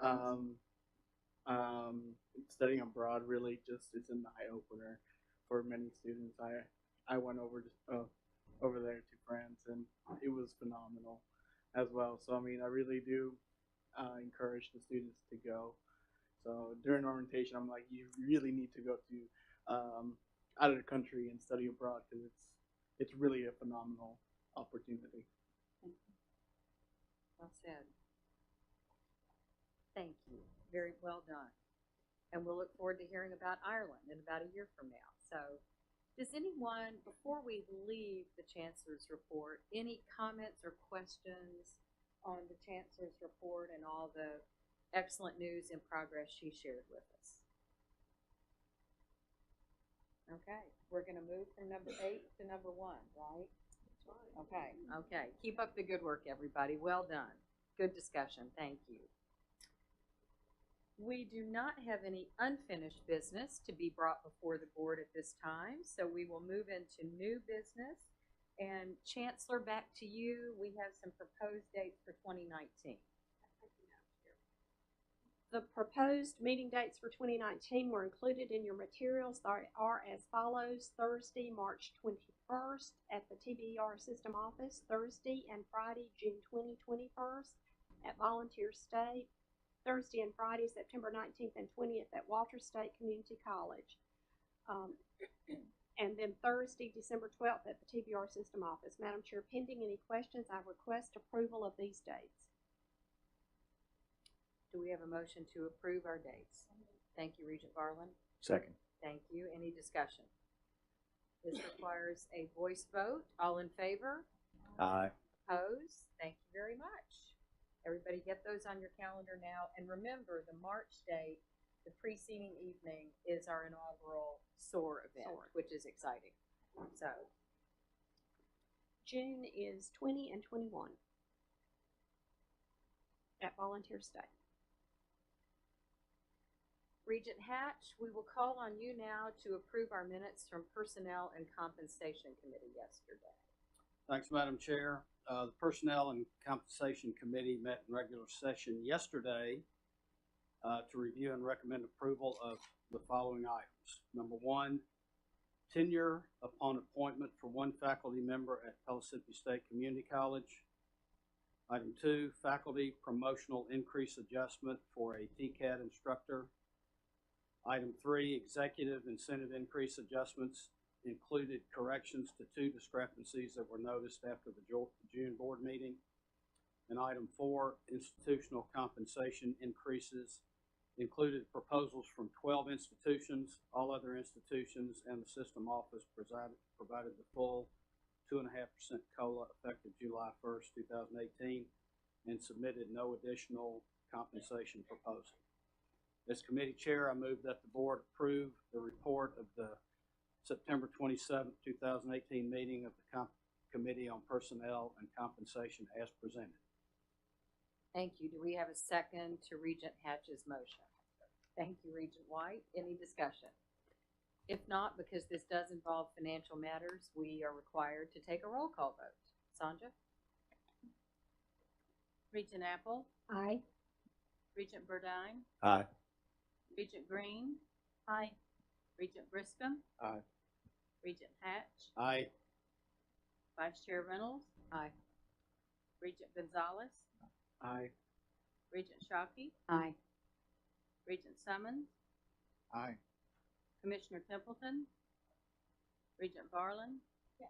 Studying abroad really it's an eye opener for many students. I went over there to France, and it was phenomenal as well. So I mean, I really do encourage the students to go. So during orientation, I'm like, you really need to go to out of the country and study abroad because it's really a phenomenal opportunity. Well said. Thank you. Very well done. And we'll look forward to hearing about Ireland in about a year from now. So does anyone, before we leave the Chancellor's report, any comments or questions on the Chancellor's report and all the excellent news and progress she shared with us? Okay, we're going to move from number 8 to number 1, right? That's right. Okay. Keep up the good work, everybody. Well done. Good discussion. Thank you. We do not have any unfinished business to be brought before the board at this time, so we will move into new business. And Chancellor, back to you. We have some proposed dates for 2019. The proposed meeting dates for 2019 were included in your materials. They are as follows: Thursday, March 21st at the TBER System Office, Thursday and Friday, June 21st at Volunteer State, Thursday and Friday, September 19th and 20th at Walter State Community College. And then Thursday, December 12th at the TBR System Office. Madam Chair, pending any questions, I request approval of these dates. Do we have a motion to approve our dates? Thank you, Regent Barlin. Second. Thank you. Any discussion? This requires a voice vote. All in favor? Aye. Opposed? Thank you very much. Everybody get those on your calendar now. And remember, the March date, the preceding evening, is our inaugural SOAR event, which is exciting. So, June is 20 and 21 at Volunteer State. Regent Hatch, we will call on you now to approve our minutes from Personnel and Compensation Committee yesterday. Thanks, Madam Chair. The Personnel and Compensation Committee met in regular session yesterday to review and recommend approval of the following items. Number one, tenure upon appointment for one faculty member at Pellissippi State Community College. Item two, faculty promotional increase adjustment for a TCAD instructor. Item three, executive incentive increase adjustments included corrections to two discrepancies that were noticed after the June board meeting. And item four, institutional compensation increases included proposals from 12 institutions. All other institutions and the system office provided the full 2.5% COLA effective July 1st, 2018, and submitted no additional compensation proposal. As committee chair, I move that the board approve the report of the September 27th, 2018 meeting of the Committee on Personnel and Compensation as presented. Thank you. Do we have a second to Regent Hatch's motion? Thank you, Regent White. Any discussion? If not, because this does involve financial matters, we are required to take a roll call vote. Sandra? Regent Apple, Aye. Regent Burdine, Aye. Regent Green. Aye. Regent Griscom, Aye. Regent Hatch, Aye. Vice Chair Reynolds, Aye. Regent Gonzalez, Aye. Regent Shockey, Aye. Regent Summons, Aye. Commissioner Templeton, Regent Barlin. Yes.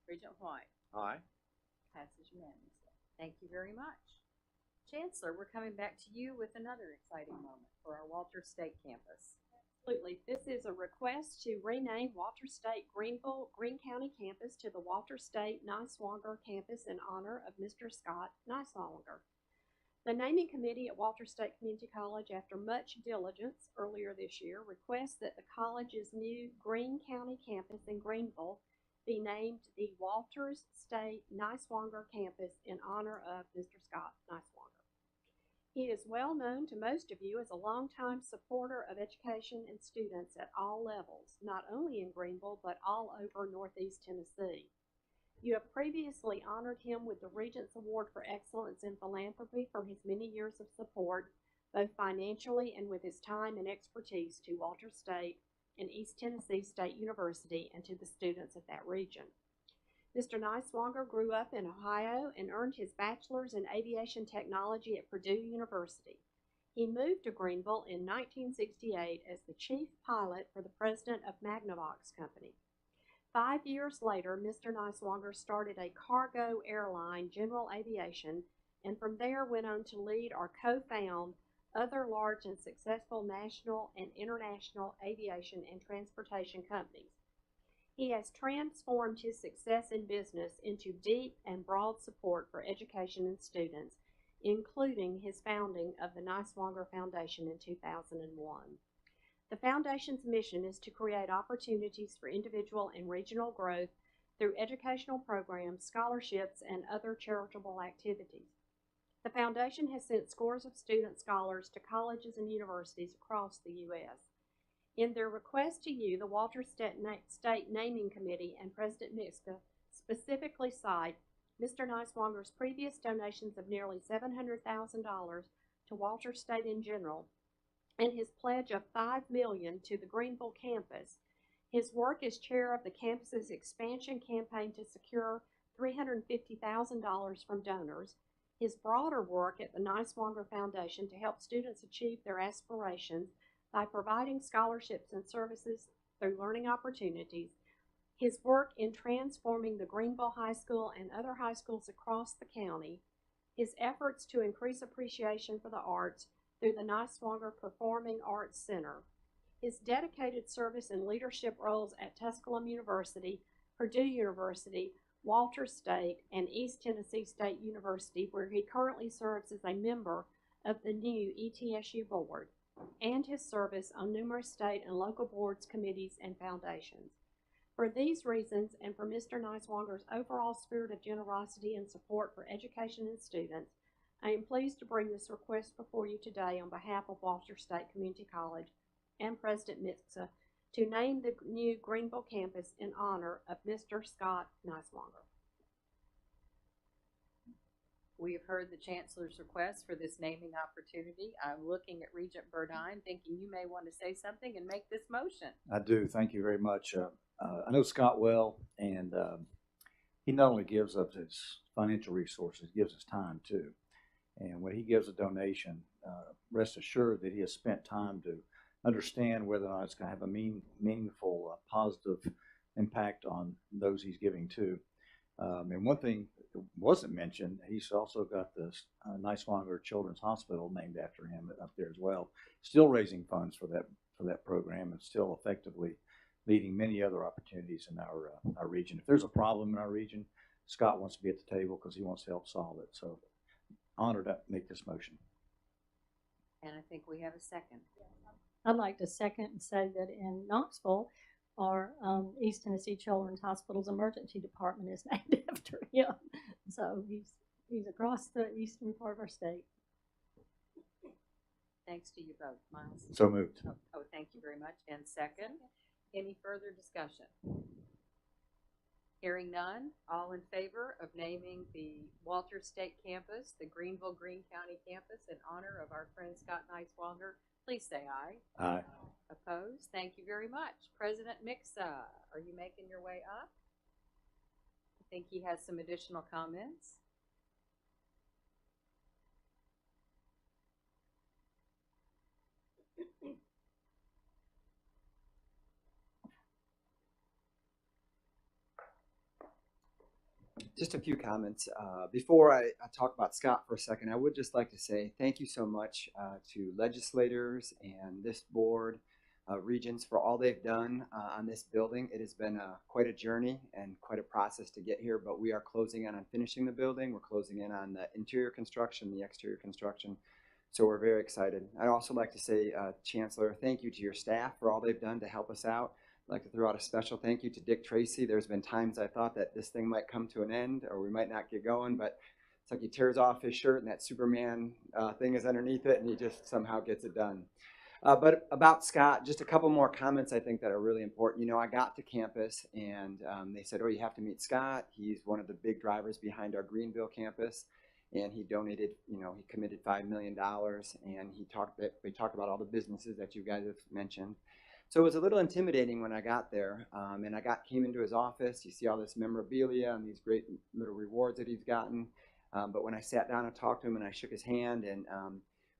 Regent White. Aye. Passes unanimously. Thank you very much. Chancellor, we're coming back to you with another exciting moment for our Walter State campus. Absolutely. This is a request to rename Walter State Greene County campus to the Walter State Niswonger campus in honor of Mr. Scott Niswonger. The naming committee at Walter State Community College, after much diligence earlier this year, requests that the college's new Greene County campus in Greenville be named the Walters State Niswonger campus in honor of Mr. Scott Niswonger. He is well known to most of you as a longtime supporter of education and students at all levels, not only in Greenville, but all over Northeast Tennessee. You have previously honored him with the Regents Award for Excellence in Philanthropy for his many years of support, both financially and with his time and expertise to Walter State and East Tennessee State University and to the students of that region. Mr. Niswonger grew up in Ohio and earned his bachelor's in aviation technology at Purdue University. He moved to Greenville in 1968 as the chief pilot for the president of Magnavox Company. 5 years later, Mr. Niswonger started a cargo airline, General Aviation, and from there went on to lead or co-found other large and successful national and international aviation and transportation companies. He has transformed his success in business into deep and broad support for education and students, including his founding of the Niswonger Foundation in 2001. The Foundation's mission is to create opportunities for individual and regional growth through educational programs, scholarships, and other charitable activities. The Foundation has sent scores of student scholars to colleges and universities across the U.S. In their request to you, the Walter State Naming Committee and President Mixka specifically cite Mr. Niswonger's previous donations of nearly $700,000 to Walter State in general, and his pledge of $5 million to the Greenville campus. His work as chair of the campus's expansion campaign to secure $350,000 from donors, his broader work at the Niswonger Foundation to help students achieve their aspirations by providing scholarships and services through learning opportunities, his work in transforming the Greenville High School and other high schools across the county, his efforts to increase appreciation for the arts through the Niswonger Performing Arts Center, his dedicated service and leadership roles at Tusculum University, Purdue University, Walters State, and East Tennessee State University, where he currently serves as a member of the new ETSU board, and his service on numerous state and local boards, committees, and foundations. For these reasons, and for Mr. Niswonger's overall spirit of generosity and support for education and students, I am pleased to bring this request before you today on behalf of Walters State Community College and President Mixa to name the new Greenville campus in honor of Mr. Scott Niswonger. We have heard the Chancellor's request for this naming opportunity. I'm looking at Regent Burdine, thinking you may want to say something and make this motion. I do. Thank you very much. I know Scott well, and he not only gives up his financial resources, he gives his time too. And when he gives a donation, rest assured that he has spent time to understand whether or not it's going to have a meaningful, positive impact on those he's giving to. And one thing that wasn't mentioned, he's also got this Niswonger Children's Hospital named after him up there as well. Still raising funds for that program, and still effectively leading many other opportunities in our region. If there's a problem in our region, Scott wants to be at the table because he wants to help solve it. So, honored to make this motion. And I think we have a second. I'd like to second and say that in Knoxville, our East Tennessee Children's Hospital's emergency department is named after him. So he's across the eastern part of our state. Thanks to you both, Miles. So moved. Oh, thank you very much. And second, any further discussion? Hearing none, all in favor of naming the Walters State campus, the Greenville Greene County campus, in honor of our friend Scott Niswonger, please say aye. Aye. Opposed? Thank you very much. President Mixa, are you making your way up? I think he has some additional comments. Just a few comments. Before I talk about Scott for a second, I would just like to say thank you so much to legislators and this board, Regents, for all they've done on this building. It has been quite a journey and quite a process to get here, but we are closing in on finishing the building. We're closing in on the interior construction, the exterior construction. So we're very excited. I'd also like to say, Chancellor, thank you to your staff for all they've done to help us out. I'd like to throw out a special thank you to Dick Tracy. There's been times I thought that this thing might come to an end or we might not get going, but it's like he tears off his shirt and that Superman thing is underneath it and he just somehow gets it done. But about Scott, just a couple more comments I think that are really important. You know, I got to campus and they said, oh, you have to meet Scott. He's one of the big drivers behind our Greenville campus. And he donated, you know, he committed $5 million and we talked about all the businesses that you guys have mentioned. So it was a little intimidating when I got there, and came into his office. You see all this memorabilia and these great little rewards that he's gotten. But when I sat down and talked to him and I shook his hand and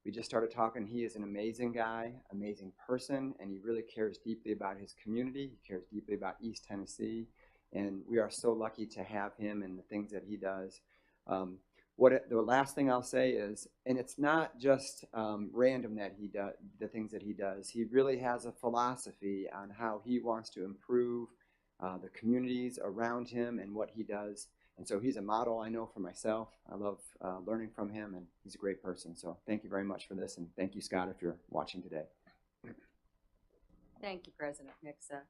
we just started talking, he is an amazing guy, amazing person, and he really cares deeply about his community. He cares deeply about East Tennessee, and we are so lucky to have him and the things that he does. The last thing I'll say is, and it's not just random that he does the things that he does. He really has a philosophy on how he wants to improve the communities around him and what he does. And so he's a model I know for myself. I love learning from him, and he's a great person. So thank you very much for this, and thank you, Scott, if you're watching today. Thank you, President Mixa.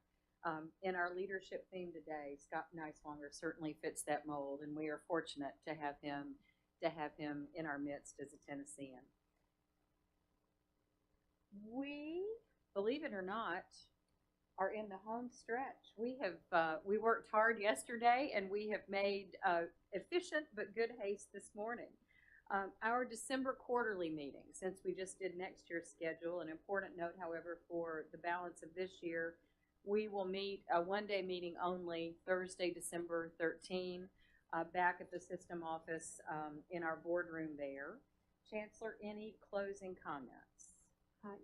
In our leadership theme today, Scott Niswonger certainly fits that mold, and we are fortunate to have him in our midst as a Tennessean. We, believe it or not, are in the home stretch. We worked hard yesterday, and we have made efficient but good haste this morning. Our December quarterly meeting, since we just did next year's schedule, an important note, however, for the balance of this year, we will meet a one-day meeting only, Thursday, December 13. back at the system office in our boardroom there. Chancellor, any closing comments?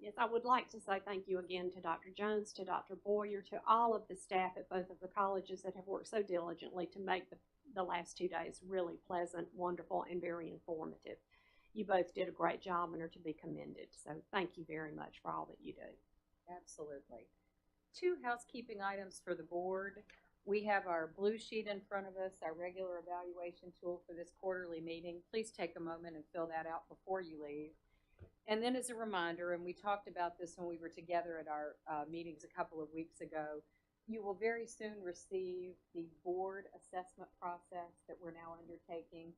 Yes, I would like to say thank you again to Dr. Jones, to Dr. Boyer, to all of the staff at both of the colleges that have worked so diligently to make the last 2 days really pleasant, wonderful, and very informative. You both did a great job and are to be commended. So thank you very much for all that you do. Absolutely. 2 housekeeping items for the board. We have our blue sheet in front of us, our regular evaluation tool for this quarterly meeting. Please take a moment and fill that out before you leave. And then as a reminder, and we talked about this when we were together at our meetings a couple of weeks ago, you will very soon receive the board assessment process that we're now undertaking,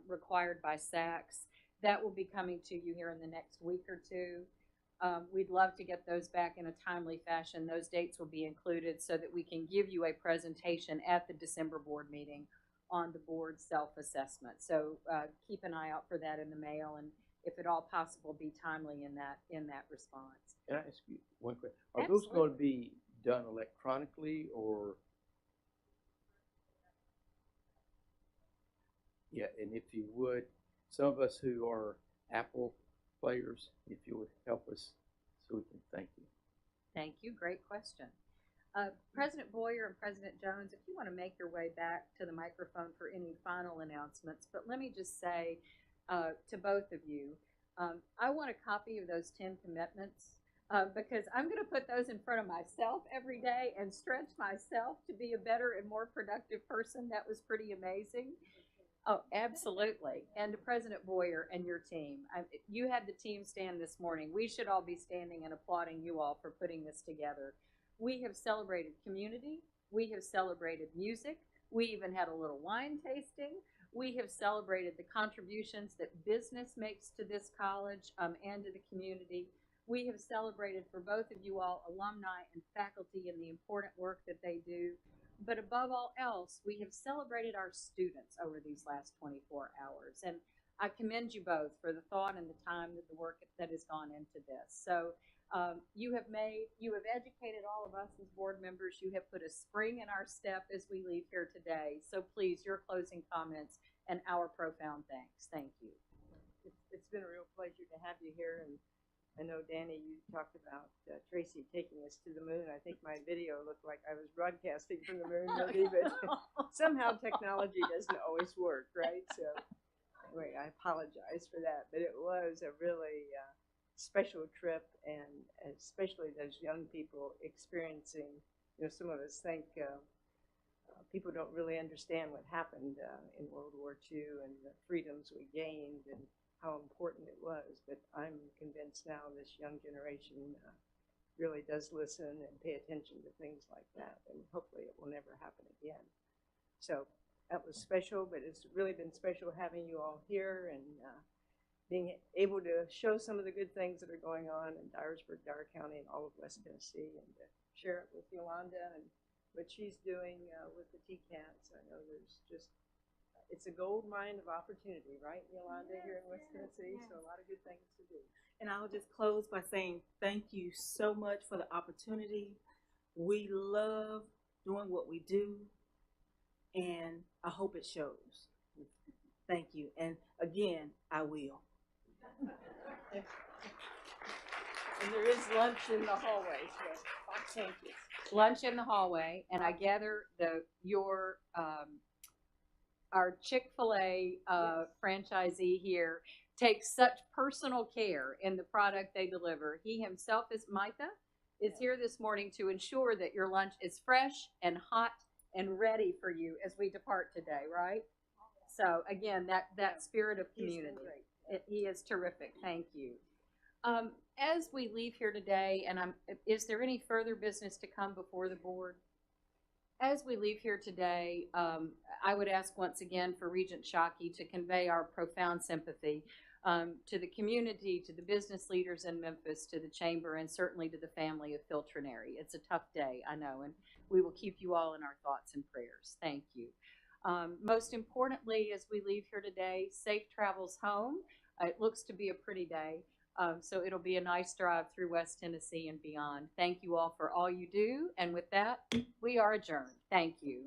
required by SACS. That will be coming to you here in the next week or 2. We'd love to get those back in a timely fashion. Those dates will be included so that we can give you a presentation at the December board meeting on the board self-assessment. So keep an eye out for that in the mail, and if at all possible, be timely in that response. Can I ask you one question? Are those going to be done electronically or? Yeah, and if you would, some of us who are Apple players, if you would help us so we can thank you. Thank you. Great question. President Boyer and President Jones, if you want to make your way back to the microphone for any final announcements, but let me just say to both of you, I want a copy of those 10 commitments because I'm going to put those in front of myself every day and stretch myself to be a better and more productive person. That was pretty amazing. Oh, absolutely. And to President Boyer and your team, you had the team stand this morning. We should all be standing and applauding you all for putting this together. We have celebrated community. We have celebrated music. We even had a little wine tasting. We have celebrated the contributions that business makes to this college and to the community. We have celebrated for both of you all alumni and faculty and the important work that they do. But above all else, we have celebrated our students over these last 24 hours. And I commend you both for the thought and the time that the work that has gone into this. So you have educated all of us as board members. You have put a spring in our step as we leave here today. So please, your closing comments and our profound thanks. Thank you. It's been a real pleasure to have you here. And I know, Danny, you talked about Tracy taking us to the moon. I think my video looked like I was broadcasting from the moon, maybe, but somehow technology doesn't always work, right? So anyway, I apologize for that. But it was a really special trip, and especially those young people experiencing, some of us think people don't really understand what happened in World War II and the freedoms we gained and how important it was, but I'm convinced now this young generation really does listen and pay attention to things like that, and hopefully it will never happen again. So that was special, but it's really been special having you all here and being able to show some of the good things that are going on in Dyersburg, Dyer County, and all of West Tennessee, and to share it with Yolanda and what she's doing with the TCATs. I know there's just it's a gold mine of opportunity, right, Yolanda, here in West Tennessee? So a lot of good things to do. And I'll just close by saying thank you so much for the opportunity. We love doing what we do, and I hope it shows. Thank you. And again, I will. And there is lunch in the hallway, so thank you. Lunch in the hallway, and I gather our Chick-fil-A franchisee here takes such personal care in the product they deliver. He himself Micah is here this morning to ensure that your lunch is fresh and hot and ready for you as we depart today, right? So again, that spirit of community. He is terrific. Thank you. As we leave here today, and is there any further business to come before the board? As we leave here today, I would ask once again for Regent Shockey to convey our profound sympathy to the community, to the business leaders in Memphis, to the chamber, and certainly to the family of Phil Trineri. It's a tough day, I know, and we will keep you all in our thoughts and prayers. Thank you. Most importantly, as we leave here today, safe travels home. It looks to be a pretty day. So it'll be a nice drive through West Tennessee and beyond. Thank you all for all you do. And with that, we are adjourned. Thank you.